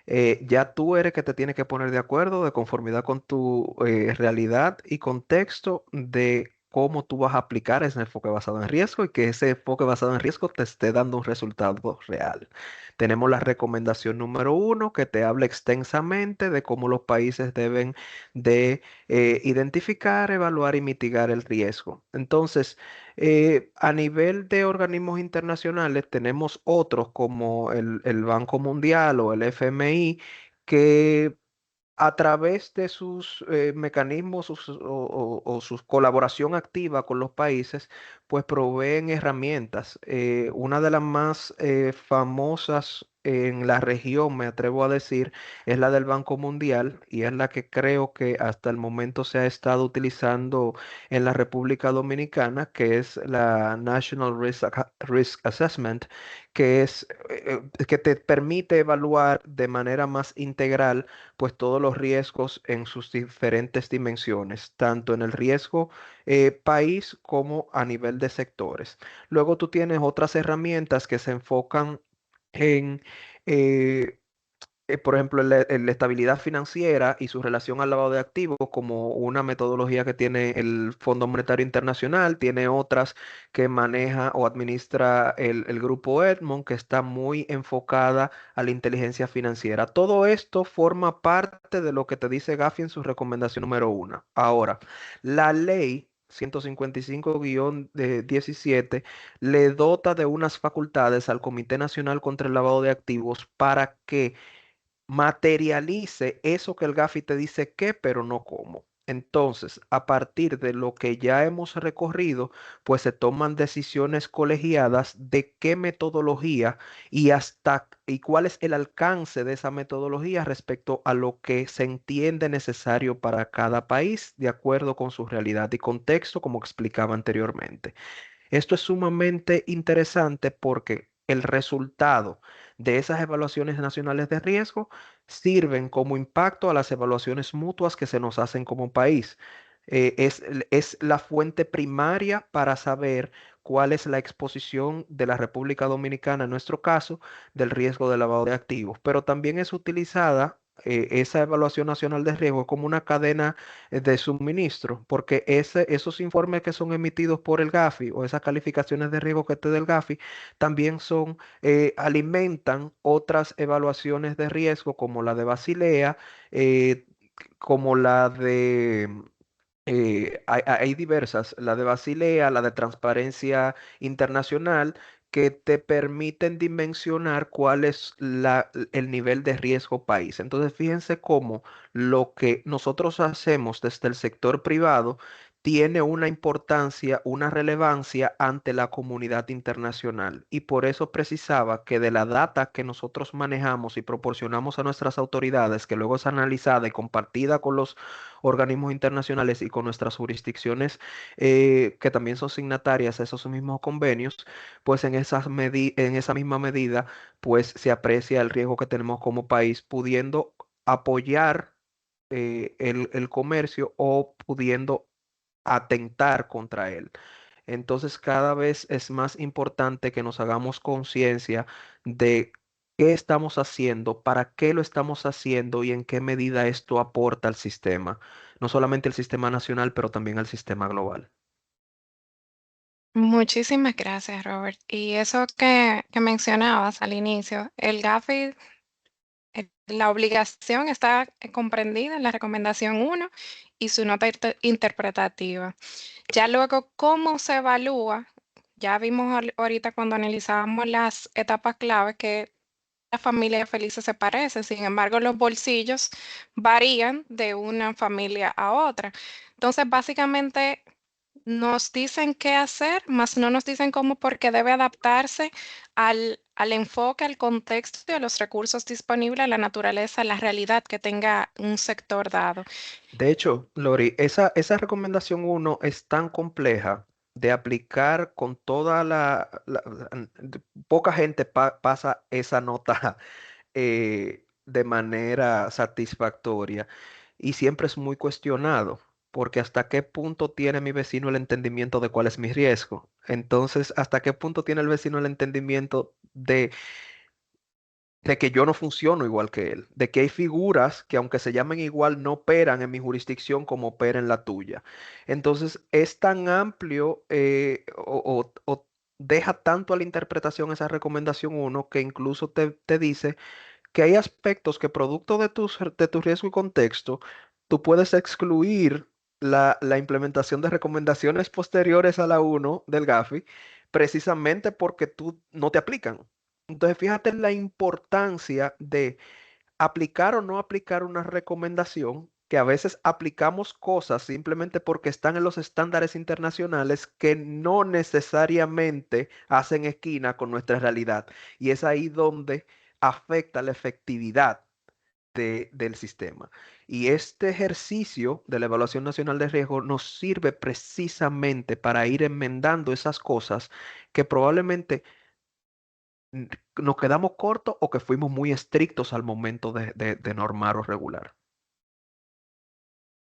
Ya tú eres que te tienes que poner de acuerdo de conformidad con tu realidad y contexto de cómo tú vas a aplicar ese enfoque basado en riesgo y que ese enfoque basado en riesgo te esté dando un resultado real. Tenemos la recomendación número uno que te habla extensamente de cómo los países deben de identificar, evaluar y mitigar el riesgo. Entonces, a nivel de organismos internacionales, tenemos otros como el Banco Mundial o el FMI que a través de sus mecanismos o su colaboración activa con los países, pues proveen herramientas. Una de las más famosas en la región, me atrevo a decir, es la del Banco Mundial y es la que creo que hasta el momento se ha estado utilizando en la República Dominicana, que es la National Risk Assessment, que es que te permite evaluar de manera más integral pues todos los riesgos en sus diferentes dimensiones, tanto en el riesgo país como a nivel de sectores. Luego tú tienes otras herramientas que se enfocan en eh, por ejemplo, la estabilidad financiera y su relación al lavado de activos como una metodología que tiene el Fondo Monetario Internacional, tiene otras que maneja o administra el grupo Edmond, que está muy enfocada a la inteligencia financiera. Todo esto forma parte de lo que te dice Gafi en su recomendación número 1. Ahora, la ley 155-17 le dota de unas facultades al Comité Nacional contra el Lavado de Activos para que materialice eso que el Gafi te dice qué, pero no cómo. Entonces, a partir de lo que ya hemos recorrido, pues se toman decisiones colegiadas de qué metodología y hasta y cuál es el alcance de esa metodología respecto a lo que se entiende necesario para cada país, de acuerdo con su realidad y contexto, como explicaba anteriormente. Esto es sumamente interesante porque el resultado de esas evaluaciones nacionales de riesgo sirven como impacto a las evaluaciones mutuas que se nos hacen como país. Es la fuente primaria para saber cuál es la exposición de la República Dominicana, en nuestro caso, del riesgo de lavado de activos, pero también es utilizada esa evaluación nacional de riesgo como una cadena de suministro, porque esos informes que son emitidos por el Gafi o esas calificaciones de riesgo que te da el Gafi también alimentan otras evaluaciones de riesgo como la de Basilea, eh, como la de hay diversas, la de Basilea, la de Transparencia Internacional, que te permiten dimensionar cuál es el nivel de riesgo país. Entonces, fíjense cómo lo que nosotros hacemos desde el sector privado tiene una importancia, una relevancia ante la comunidad internacional. Y por eso precisaba que de la data que nosotros manejamos y proporcionamos a nuestras autoridades, que luego es analizada y compartida con los organismos internacionales y con nuestras jurisdicciones que también son signatarias a esos mismos convenios, pues en esa misma medida, pues se aprecia el riesgo que tenemos como país, pudiendo apoyar el comercio o pudiendo atentar contra él. Entonces, cada vez es más importante que nos hagamos conciencia de qué estamos haciendo, para qué lo estamos haciendo y en qué medida esto aporta al sistema, no solamente al sistema nacional, pero también al sistema global. Muchísimas gracias, Robert. Y eso que mencionabas al inicio, el GAFI, la obligación está comprendida en la recomendación 1 y su nota interpretativa. Ya luego, ¿cómo se evalúa? Ya vimos ahorita cuando analizábamos las etapas clave que la familia felices se parece, sin embargo, los bolsillos varían de una familia a otra. Entonces, básicamente nos dicen qué hacer, mas no nos dicen cómo, porque debe adaptarse al enfoque, al contexto y a los recursos disponibles, a la naturaleza, a la realidad que tenga un sector dado. De hecho, Lori, esa recomendación uno es tan compleja de aplicar con toda poca gente pasa esa nota de manera satisfactoria y siempre es muy cuestionado, porque hasta qué punto tiene mi vecino el entendimiento de cuál es mi riesgo. Entonces, hasta qué punto tiene el vecino el entendimiento de que yo no funciono igual que él, de que hay figuras que aunque se llamen igual no operan en mi jurisdicción como opera en la tuya. Entonces es tan amplio o deja tanto a la interpretación esa recomendación uno que incluso te dice que hay aspectos que producto de tu riesgo y contexto, tú puedes excluir la implementación de recomendaciones posteriores a la uno del GAFI precisamente porque tú no te aplican. Entonces, fíjate en la importancia de aplicar o no aplicar una recomendación, que a veces aplicamos cosas simplemente porque están en los estándares internacionales que no necesariamente hacen esquina con nuestra realidad. Y es ahí donde afecta la efectividad del sistema. Y este ejercicio de la Evaluación Nacional de Riesgo nos sirve precisamente para ir enmendando esas cosas que probablemente n- nos quedamos cortos o que fuimos muy estrictos al momento de normar o regular.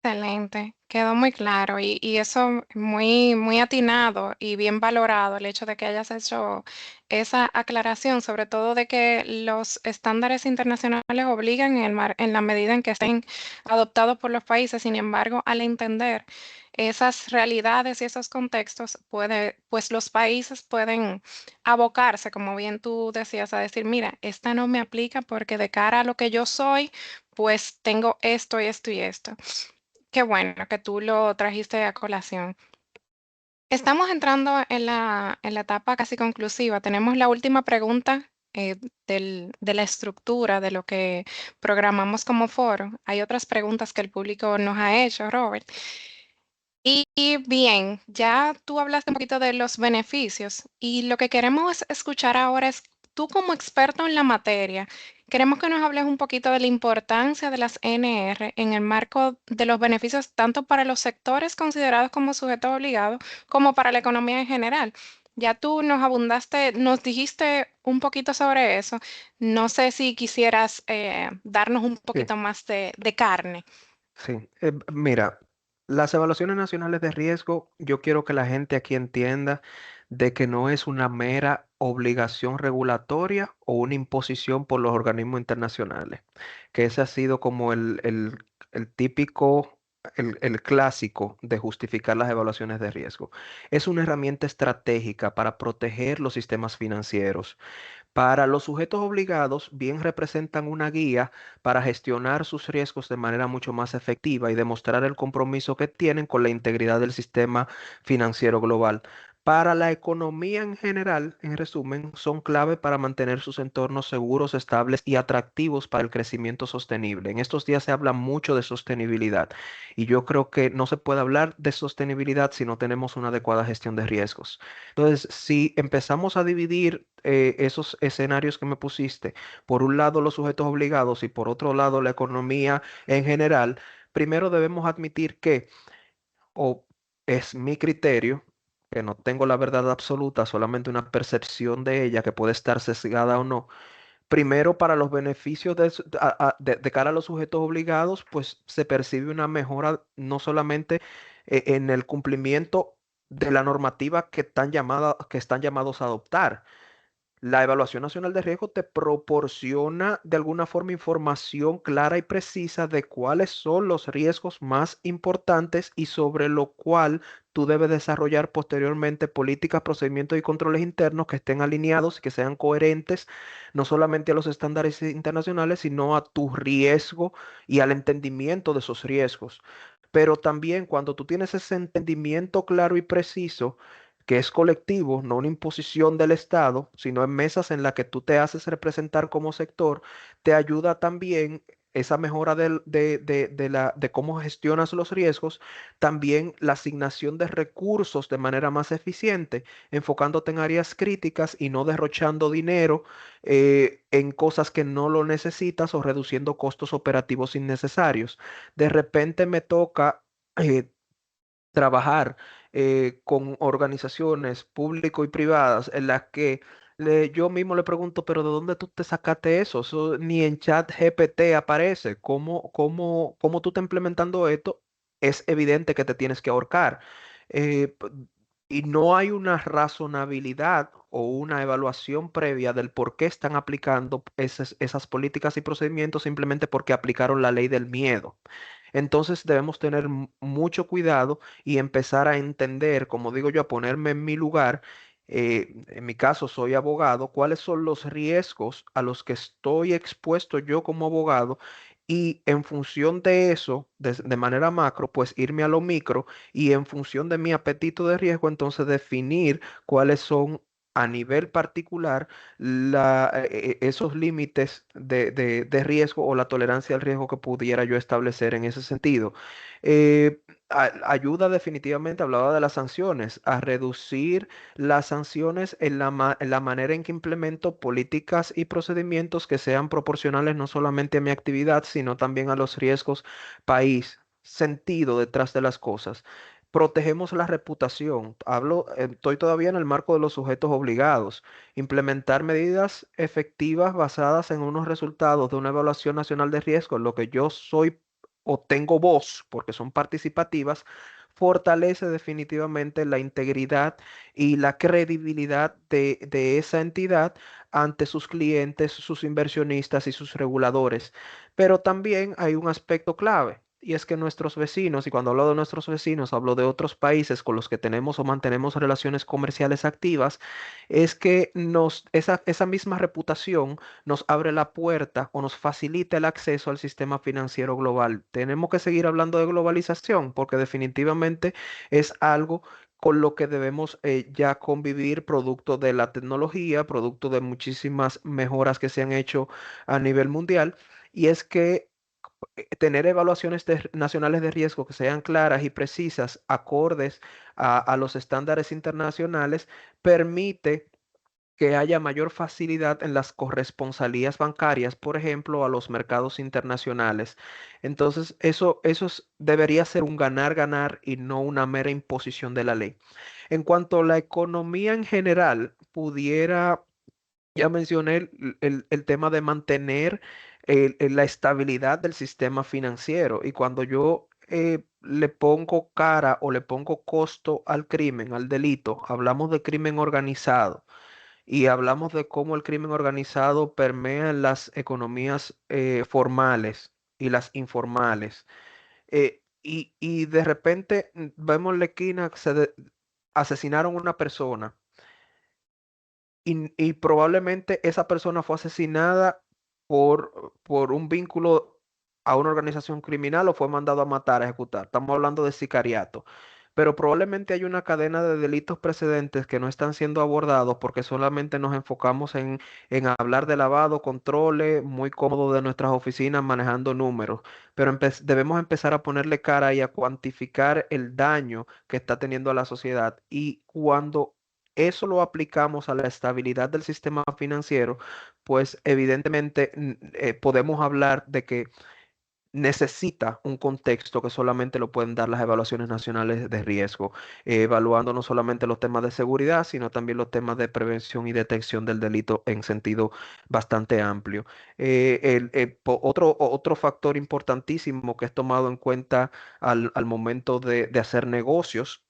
Excelente, quedó muy claro y eso muy, muy atinado y bien valorado el hecho de que hayas hecho esa aclaración, sobre todo de que los estándares internacionales obligan en la medida en que estén adoptados por los países. Sin embargo, al entender esas realidades y esos contextos, pues los países pueden abocarse, como bien tú decías, a decir, mira, esta no me aplica porque de cara a lo que yo soy, pues tengo esto y esto y esto. Qué bueno que tú lo trajiste a colación. Estamos entrando en la etapa casi conclusiva. Tenemos la última pregunta de la estructura de lo que programamos como foro. Hay otras preguntas que el público nos ha hecho, Robert. Y bien, ya tú hablaste un poquito de los beneficios y lo que queremos escuchar ahora es tú como experto en la materia, queremos que nos hables un poquito de la importancia de las NR en el marco de los beneficios tanto para los sectores considerados como sujetos obligados como para la economía en general. Ya tú nos abundaste, nos dijiste un poquito sobre eso. No sé si quisieras darnos un Sí. poquito más de carne. Sí, mira, las evaluaciones nacionales de riesgo, yo quiero que la gente aquí entienda de que no es una mera obligación regulatoria o una imposición por los organismos internacionales, que ese ha sido como el típico, el clásico de justificar las evaluaciones de riesgo. Es una herramienta estratégica para proteger los sistemas financieros. Para los sujetos obligados, bien representan una guía para gestionar sus riesgos de manera mucho más efectiva y demostrar el compromiso que tienen con la integridad del sistema financiero global. Para la economía en general, en resumen, son clave para mantener sus entornos seguros, estables y atractivos para el crecimiento sostenible. En estos días se habla mucho de sostenibilidad y yo creo que no se puede hablar de sostenibilidad si no tenemos una adecuada gestión de riesgos. Entonces, si empezamos a dividir esos escenarios que me pusiste, por un lado los sujetos obligados y por otro lado la economía en general, primero debemos admitir que, o es mi criterio, que no tengo la verdad absoluta, solamente una percepción de ella que puede estar sesgada o no. Primero, para los beneficios de cara a los sujetos obligados, pues se percibe una mejora no solamente en el cumplimiento de la normativa que están llamados a adoptar. La Evaluación Nacional de Riesgo te proporciona de alguna forma información clara y precisa de cuáles son los riesgos más importantes y sobre lo cual tú debes desarrollar posteriormente políticas, procedimientos y controles internos que estén alineados y que sean coherentes no solamente a los estándares internacionales, sino a tu riesgo y al entendimiento de esos riesgos. Pero también cuando tú tienes ese entendimiento claro y preciso, que es colectivo, no una imposición del Estado, sino en mesas en las que tú te haces representar como sector, te ayuda también esa mejora de cómo gestionas los riesgos, también la asignación de recursos de manera más eficiente, enfocándote en áreas críticas y no derrochando dinero en cosas que no lo necesitas o reduciendo costos operativos innecesarios. De repente me toca trabajar con organizaciones público y privadas en las que yo mismo le pregunto, pero ¿de dónde tú te sacaste eso? Eso ni en chat GPT aparece. ¿Cómo tú estás implementando esto? Es evidente que te tienes que ahorcar. Eh, p- y no hay una razonabilidad o una evaluación previa del por qué están aplicando esas políticas y procedimientos simplemente porque aplicaron la ley del miedo. Entonces debemos tener mucho cuidado y empezar a entender, como digo yo, a ponerme en mi lugar. En mi caso, soy abogado, cuáles son los riesgos a los que estoy expuesto yo como abogado y en función de eso, de manera macro, pues irme a lo micro y en función de mi apetito de riesgo, entonces definir cuáles son a nivel particular esos límites de riesgo o la tolerancia al riesgo que pudiera yo establecer en ese sentido. Ayuda definitivamente, hablaba de las sanciones, a reducir las sanciones en la manera en que implemento políticas y procedimientos que sean proporcionales no solamente a mi actividad, sino también a los riesgos país, sentido detrás de las cosas. Protegemos la reputación. Estoy todavía en el marco de los sujetos obligados. Implementar medidas efectivas basadas en unos resultados de una evaluación nacional de riesgo, lo que yo soy o tengo voz, porque son participativas, fortalece definitivamente la integridad y la credibilidad de esa entidad ante sus clientes, sus inversionistas y sus reguladores. Pero también hay un aspecto clave. Y es que nuestros vecinos, y cuando hablo de nuestros vecinos, hablo de otros países con los que tenemos o mantenemos relaciones comerciales activas, es que esa misma reputación nos abre la puerta o nos facilita el acceso al sistema financiero global. Tenemos que seguir hablando de globalización porque definitivamente es algo con lo que debemos ya convivir, producto de la tecnología, producto de muchísimas mejoras que se han hecho a nivel mundial. Y es que tener evaluaciones nacionales de riesgo que sean claras y precisas, acordes a los estándares internacionales, permite que haya mayor facilidad en las corresponsalías bancarias, por ejemplo, a los mercados internacionales. Entonces, debería ser un ganar-ganar y no una mera imposición de la ley. En cuanto a la economía en general, ya mencioné el tema de mantener la estabilidad del sistema financiero, y cuando yo le pongo cara o le pongo costo al crimen, al delito, hablamos de crimen organizado y hablamos de cómo el crimen organizado permea en las economías formales y las informales. Y de repente vemos en la esquina que asesinaron a una persona y probablemente esa persona fue asesinada por un vínculo a una organización criminal o fue mandado a matar, a ejecutar. Estamos hablando de sicariato. Pero probablemente hay una cadena de delitos precedentes que no están siendo abordados porque solamente nos enfocamos en hablar de lavado, controles, muy cómodo de nuestras oficinas manejando números. Pero debemos empezar a ponerle cara y a cuantificar el daño que está teniendo a la sociedad. Y cuando eso lo aplicamos a la estabilidad del sistema financiero, pues evidentemente podemos hablar de que necesita un contexto que solamente lo pueden dar las evaluaciones nacionales de riesgo, evaluando no solamente los temas de seguridad, sino también los temas de prevención y detección del delito en sentido bastante amplio. Otro factor importantísimo que es tomado en cuenta al momento de hacer negocios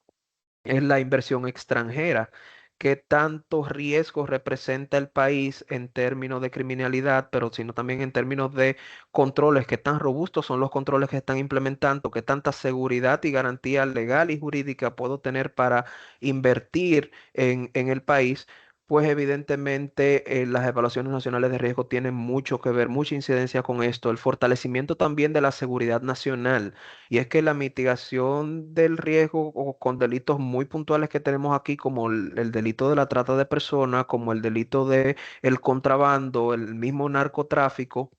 es la inversión extranjera. ¿Qué tanto riesgo representa el país en términos de criminalidad, pero sino también en términos de controles? ¿Qué tan robustos son los controles que están implementando? ¿Qué tanta seguridad y garantía legal y jurídica puedo tener para invertir en el país? Pues evidentemente las evaluaciones nacionales de riesgo tienen mucho que ver, mucha incidencia con esto. El fortalecimiento también de la seguridad nacional. Y es que la mitigación del riesgo con delitos muy puntuales que tenemos aquí, como el delito de la trata de personas, como el delito de el contrabando, el mismo narcotráfico,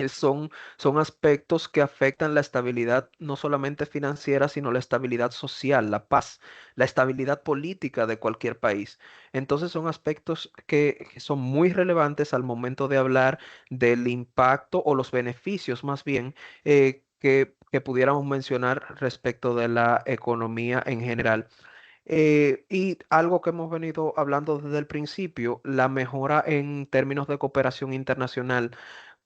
son aspectos que afectan la estabilidad no solamente financiera, sino la estabilidad social, la paz, la estabilidad política de cualquier país. Entonces son aspectos que son muy relevantes al momento de hablar del impacto o los beneficios más bien que pudiéramos mencionar respecto de la economía en general. Y algo que hemos venido hablando desde el principio, la mejora en términos de cooperación internacional,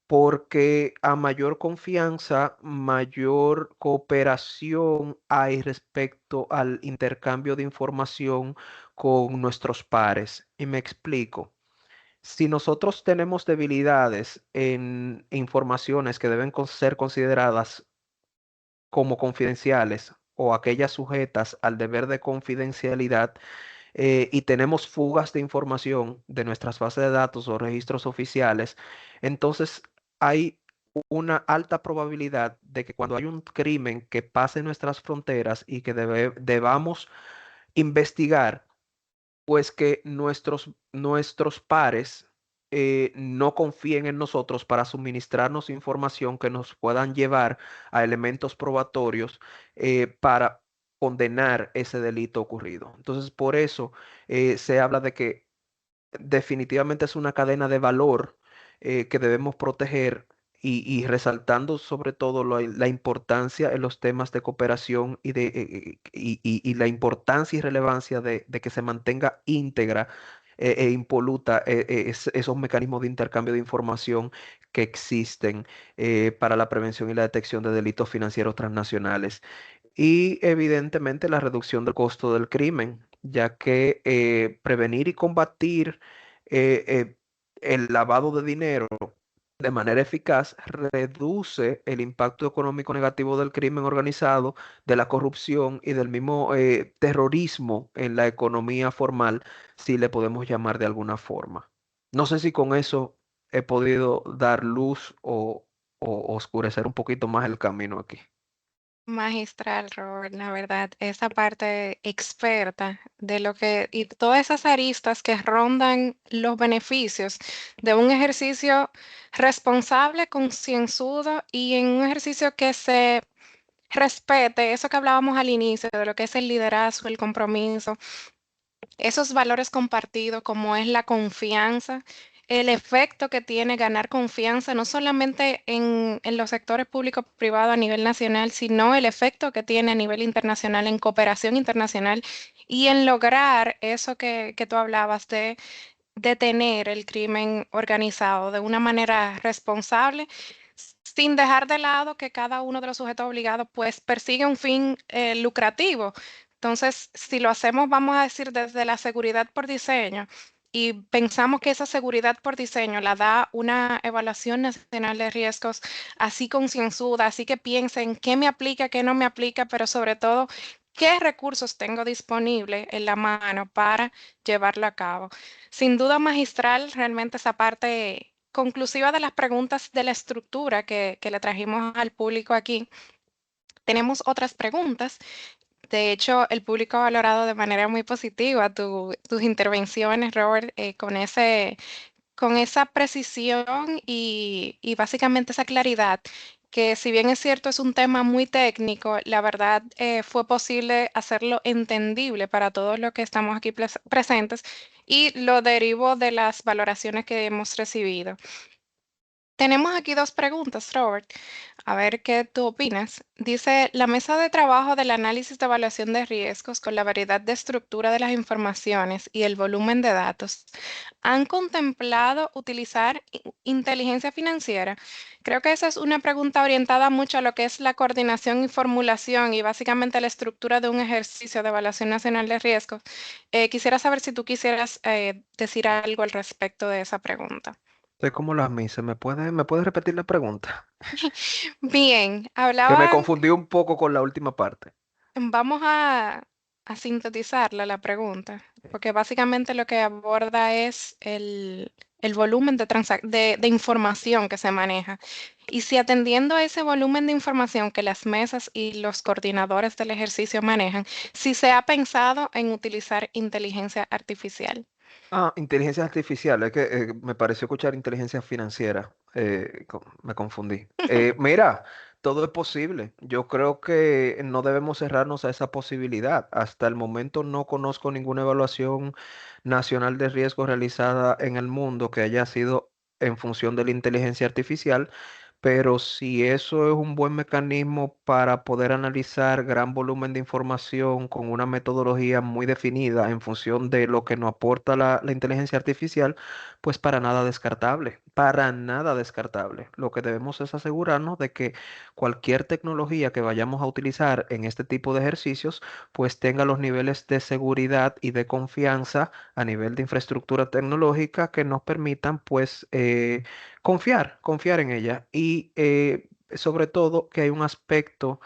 porque a mayor confianza, mayor cooperación hay respecto al intercambio de información con nuestros pares. Y me explico. Si nosotros tenemos debilidades en informaciones que deben ser consideradas como confidenciales o aquellas sujetas al deber de confidencialidad, y tenemos fugas de información de nuestras bases de datos o registros oficiales, entonces hay una alta probabilidad de que cuando hay un crimen que pase nuestras fronteras y que debamos investigar, pues que nuestros pares no confíen en nosotros para suministrarnos información que nos puedan llevar a elementos probatorios para condenar ese delito ocurrido. Entonces, por eso se habla de que definitivamente es una cadena de valor que debemos proteger, y resaltando sobre todo la importancia en los temas de cooperación y la importancia y relevancia de que se mantenga íntegra e impoluta esos mecanismos de intercambio de información que existen para la prevención y la detección de delitos financieros transnacionales. Y evidentemente la reducción del costo del crimen, ya que prevenir y combatir el lavado de dinero de manera eficaz reduce el impacto económico negativo del crimen organizado, de la corrupción y del mismo terrorismo en la economía formal, si le podemos llamar de alguna forma. No sé si con eso he podido dar luz o oscurecer un poquito más el camino aquí. Magistral, Robert, la verdad, esa parte experta de lo que y todas esas aristas que rondan los beneficios de un ejercicio responsable, concienzudo y en un ejercicio que se respete eso que hablábamos al inicio de lo que es el liderazgo, el compromiso, esos valores compartidos como es la confianza, el efecto que tiene ganar confianza, no solamente en los sectores público-privado a nivel nacional, sino el efecto que tiene a nivel internacional, en cooperación internacional y en lograr eso que tú hablabas de detener el crimen organizado de una manera responsable, sin dejar de lado que cada uno de los sujetos obligados pues persigue un fin lucrativo. Entonces, si lo hacemos, vamos a decir, desde la seguridad por diseño y pensamos que esa seguridad por diseño la da una evaluación nacional de riesgos así concienzuda, así que piensen qué me aplica, qué no me aplica, pero sobre todo, qué recursos tengo disponibles en la mano para llevarlo a cabo. Sin duda magistral, realmente esa parte conclusiva de las preguntas de la estructura que le trajimos al público aquí. Tenemos otras preguntas. De hecho, el público ha valorado de manera muy positiva tus intervenciones, Robert, con esa precisión y básicamente esa claridad, que si bien es cierto es un tema muy técnico, la verdad fue posible hacerlo entendible para todos los que estamos aquí presentes y lo derivo de las valoraciones que hemos recibido. Tenemos aquí dos preguntas, Robert. A ver qué tú opinas. Dice, la mesa de trabajo del análisis de evaluación de riesgos con la variedad de estructura de las informaciones y el volumen de datos, ¿han contemplado utilizar inteligencia financiera? Creo que esa es una pregunta orientada mucho a lo que es la coordinación y formulación y básicamente la estructura de un ejercicio de evaluación nacional de riesgos. Quisiera saber si tú quisieras decir algo al respecto de esa pregunta. Estoy como las misas. Me puede repetir la pregunta? Bien, Que me hablaban, confundí un poco con la última parte. vamos a sintetizarla la pregunta, porque básicamente lo que aborda es el volumen de información que se maneja. Y si atendiendo a ese volumen de información que las mesas y los coordinadores del ejercicio manejan, si se ha pensado en utilizar inteligencia artificial. Ah, inteligencia artificial. Es que me pareció escuchar inteligencia financiera. Me confundí. Mira, todo es posible. Yo creo que no debemos cerrarnos a esa posibilidad. Hasta el momento no conozco ninguna evaluación nacional de riesgo realizada en el mundo que haya sido en función de la inteligencia artificial. Pero si eso es un buen mecanismo para poder analizar gran volumen de información con una metodología muy definida en función de lo que nos aporta la inteligencia artificial, pues para nada descartable, para nada descartable. Lo que debemos es asegurarnos de que cualquier tecnología que vayamos a utilizar en este tipo de ejercicios, pues tenga los niveles de seguridad y de confianza a nivel de infraestructura tecnológica que nos permitan, pues, confiar en ella y sobre todo que hay un aspecto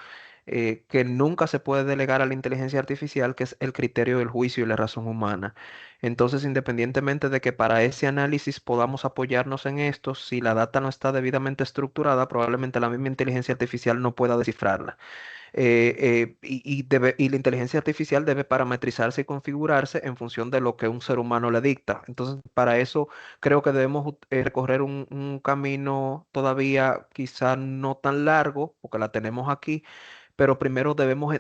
que nunca se puede delegar a la inteligencia artificial, que es el criterio del juicio y la razón humana. Entonces, independientemente de que para ese análisis podamos apoyarnos en esto, si la data no está debidamente estructurada, probablemente la misma inteligencia artificial no pueda descifrarla y la inteligencia artificial debe parametrizarse y configurarse en función de lo que un ser humano le dicta. Entonces, para eso creo que debemos recorrer un camino todavía quizá no tan largo, porque la tenemos aquí, pero primero debemos,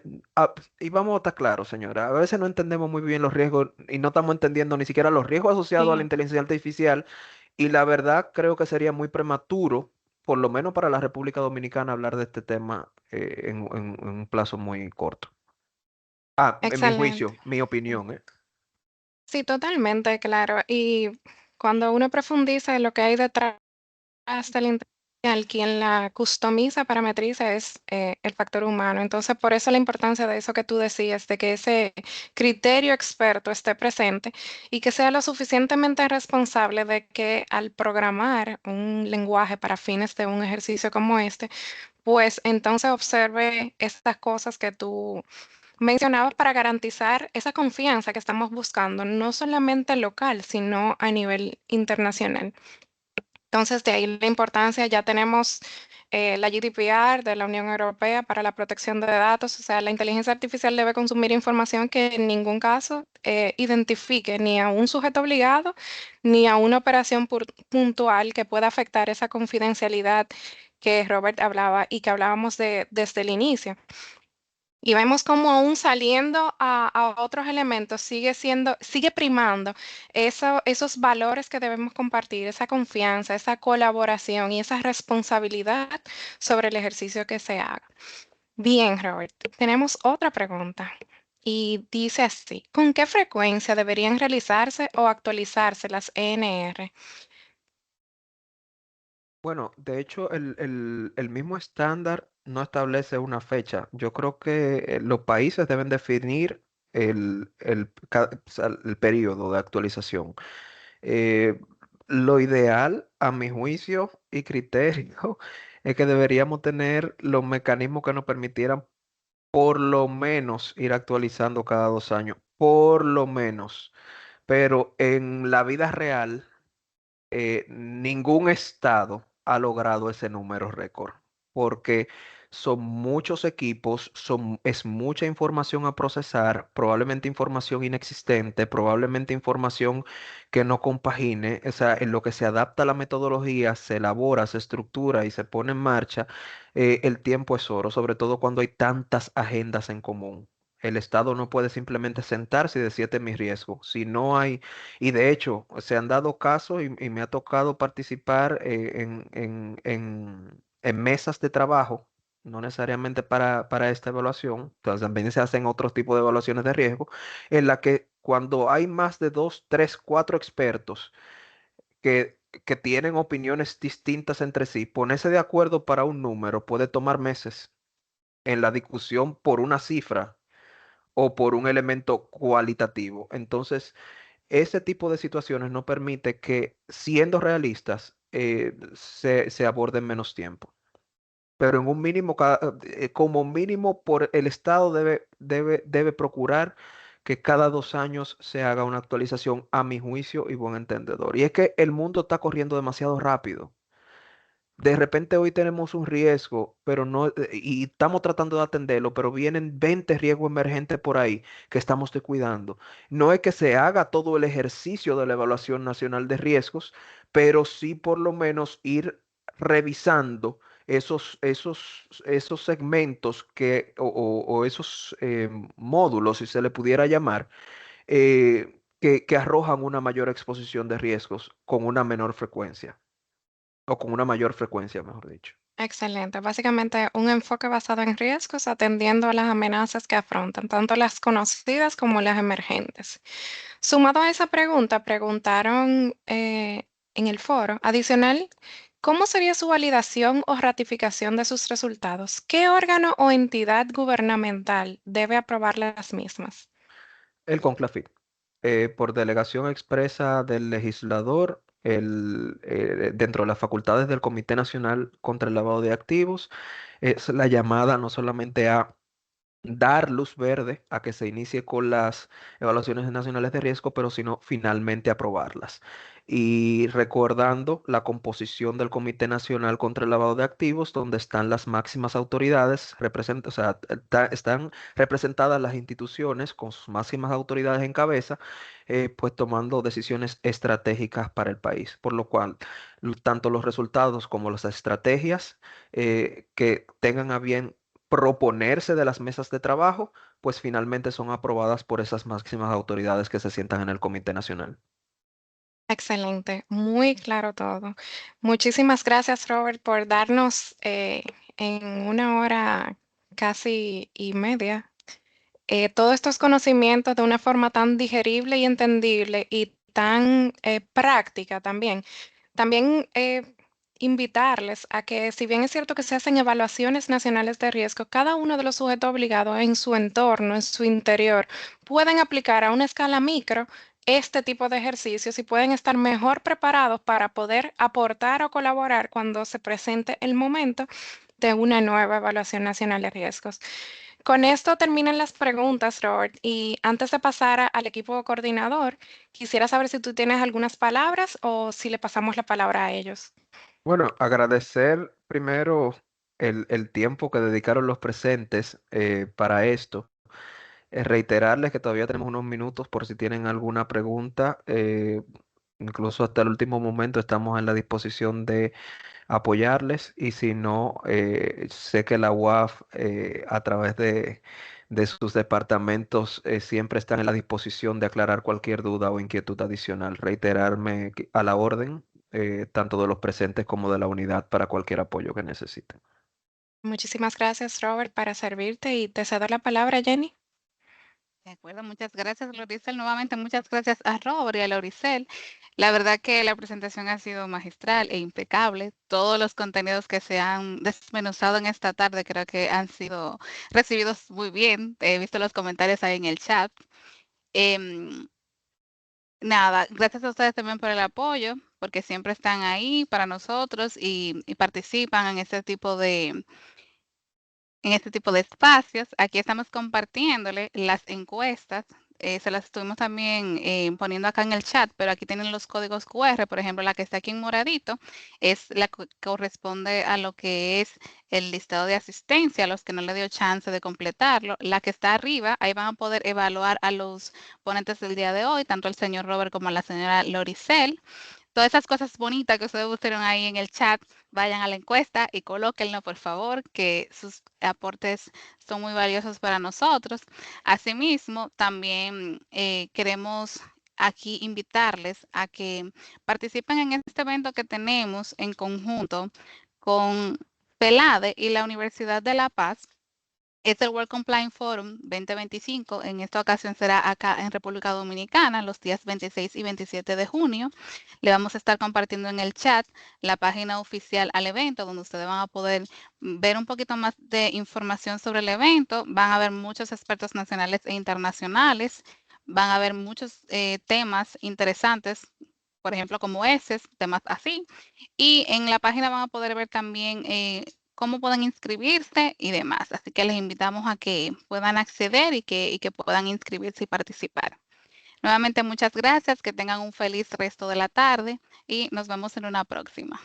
y vamos a estar claros, señora, a veces no entendemos muy bien los riesgos y no estamos entendiendo ni siquiera los riesgos asociados a la Sí. inteligencia artificial y la verdad creo que sería muy prematuro, por lo menos para la República Dominicana, hablar de este tema en un plazo muy corto. Ah, en mi Excelente. juicio, mi opinión, ¿eh? Sí, totalmente, claro. Y cuando uno profundiza en lo que hay detrás de la inteligencia artificial, quien la customiza, parametriza es el factor humano. Entonces, por eso la importancia de eso que tú decías, de que ese criterio experto esté presente y que sea lo suficientemente responsable de que al programar un lenguaje para fines de un ejercicio como este, pues entonces observe estas cosas que tú mencionabas para garantizar esa confianza que estamos buscando, no solamente local, sino a nivel internacional. Entonces, de ahí la importancia, ya tenemos la GDPR de la Unión Europea para la protección de datos, o sea, la inteligencia artificial debe consumir información que en ningún caso identifique ni a un sujeto obligado ni a una operación puntual que pueda afectar esa confidencialidad que Robert hablaba y que hablábamos desde el inicio. Y vemos como aún saliendo a otros elementos sigue primando esos valores que debemos compartir, esa confianza, esa colaboración y esa responsabilidad sobre el ejercicio que se haga. Bien, Robert, tenemos otra pregunta y dice así, ¿con qué frecuencia deberían realizarse o actualizarse las ENR? Bueno, de hecho, el mismo estándar no establece una fecha. Yo creo que los países deben definir o sea, el periodo de actualización. Eh, lo ideal, a mi juicio y criterio, es que deberíamos tener los mecanismos que nos permitieran por lo menos ir actualizando cada 2 años, por lo menos. Pero en la vida real ningún estado ha logrado ese número récord, porque son muchos equipos, es mucha información a procesar, probablemente información inexistente, probablemente información que no compagine, o sea, en lo que se adapta a la metodología, se elabora, se estructura y se pone en marcha, el tiempo es oro, sobre todo cuando hay tantas agendas en común. El Estado no puede simplemente sentarse y decir, este es mi riesgo. Si no hay y de hecho, se han dado casos y me ha tocado participar en mesas de trabajo, no necesariamente para esta evaluación, entonces también se hacen otros tipos de evaluaciones de riesgo, en la que cuando hay más de dos, tres, cuatro expertos que tienen opiniones distintas entre sí, ponerse de acuerdo para un número puede tomar meses en la discusión por una cifra o por un elemento cualitativo. Entonces, ese tipo de situaciones no permite que, siendo realistas, se aborden menos tiempo. Pero en un mínimo, como mínimo, por el Estado debe procurar que cada 2 años se haga una actualización a mi juicio y buen entendedor. Y es que el mundo está corriendo demasiado rápido. De repente hoy tenemos un riesgo, pero no, y estamos tratando de atenderlo, pero vienen 20 riesgos emergentes por ahí que estamos descuidando. No es que se haga todo el ejercicio de la Evaluación Nacional de Riesgos, pero sí por lo menos ir revisando esos segmentos o esos módulos, si se le pudiera llamar, que arrojan una mayor exposición de riesgos con una menor frecuencia. O con una mayor frecuencia, mejor dicho. Excelente. Básicamente un enfoque basado en riesgos, atendiendo a las amenazas que afrontan, tanto las conocidas como las emergentes. Sumado a esa pregunta, preguntaron en el foro, adicional, ¿cómo sería su validación o ratificación de sus resultados? ¿Qué órgano o entidad gubernamental debe aprobar las mismas? El CONCLAFIT, por delegación expresa del legislador, dentro de las facultades del Comité Nacional contra el Lavado de Activos, es la llamada no solamente a dar luz verde a que se inicie con las evaluaciones nacionales de riesgo, pero sino finalmente aprobarlas. Y recordando la composición del Comité Nacional contra el Lavado de Activos, donde están las máximas autoridades, o sea, están representadas las instituciones con sus máximas autoridades en cabeza, pues tomando decisiones estratégicas para el país. Por lo cual, tanto los resultados como las estrategias que tengan a bien proponerse de las mesas de trabajo, pues finalmente son aprobadas por esas máximas autoridades que se sientan en el Comité Nacional. Excelente, muy claro todo. Muchísimas gracias, Robert, por darnos en una hora casi y media todos estos conocimientos de una forma tan digerible y entendible y tan práctica también. También invitarles a que, si bien es cierto que se hacen evaluaciones nacionales de riesgo, cada uno de los sujetos obligados en su entorno, en su interior, pueden aplicar a una escala micro este tipo de ejercicios y pueden estar mejor preparados para poder aportar o colaborar cuando se presente el momento de una nueva evaluación nacional de riesgos. Con esto terminan las preguntas, Robert, y antes de pasar al equipo coordinador, quisiera saber si tú tienes algunas palabras o si le pasamos la palabra a ellos. Bueno, agradecer primero el tiempo que dedicaron los presentes para esto. Reiterarles que todavía tenemos unos minutos por si tienen alguna pregunta. Incluso hasta el último momento estamos en la disposición de apoyarles y si no, sé que la UAF a través de sus departamentos siempre están en la disposición de aclarar cualquier duda o inquietud adicional. Reiterarme a la orden, tanto de los presentes como de la unidad para cualquier apoyo que necesiten. Muchísimas gracias, Robert, para servirte y te cedo la palabra, Jenny. De acuerdo, muchas gracias, Loricel. Nuevamente, muchas gracias a Robert y a Loricel. La verdad que la presentación ha sido magistral e impecable. Todos los contenidos que se han desmenuzado en esta tarde creo que han sido recibidos muy bien. He visto los comentarios ahí en el chat. Em, Nada, gracias a ustedes también por el apoyo, porque siempre están ahí para nosotros y participan en este tipo de espacios. Aquí estamos compartiéndole las encuestas. Se las estuvimos también poniendo acá en el chat, pero aquí tienen los códigos QR. Por ejemplo, la que está aquí en moradito es la que corresponde a lo que es el listado de asistencia, a los que no le dio chance de completarlo. La que está arriba, ahí van a poder evaluar a los ponentes del día de hoy, tanto el señor Robert como la señora Loricel. Todas esas cosas bonitas que ustedes pusieron ahí en el chat, vayan a la encuesta y colóquenlo, por favor, que sus aportes son muy valiosos para nosotros. Asimismo, también queremos aquí invitarles a que participen en este evento que tenemos en conjunto con PELADE y la Universidad de La Paz. Es el World Compliance Forum 2025. En esta ocasión será acá en República Dominicana, los días 26 y 27 de junio. Le vamos a estar compartiendo en el chat la página oficial al evento, donde ustedes van a poder ver un poquito más de información sobre el evento. Van a ver muchos expertos nacionales e internacionales. Van a ver muchos temas interesantes, por ejemplo, como ese, temas así. Y en la página van a poder ver también cómo pueden inscribirse y demás. Así que les invitamos a que puedan acceder y que puedan inscribirse y participar. Nuevamente, muchas gracias, que tengan un feliz resto de la tarde y nos vemos en una próxima.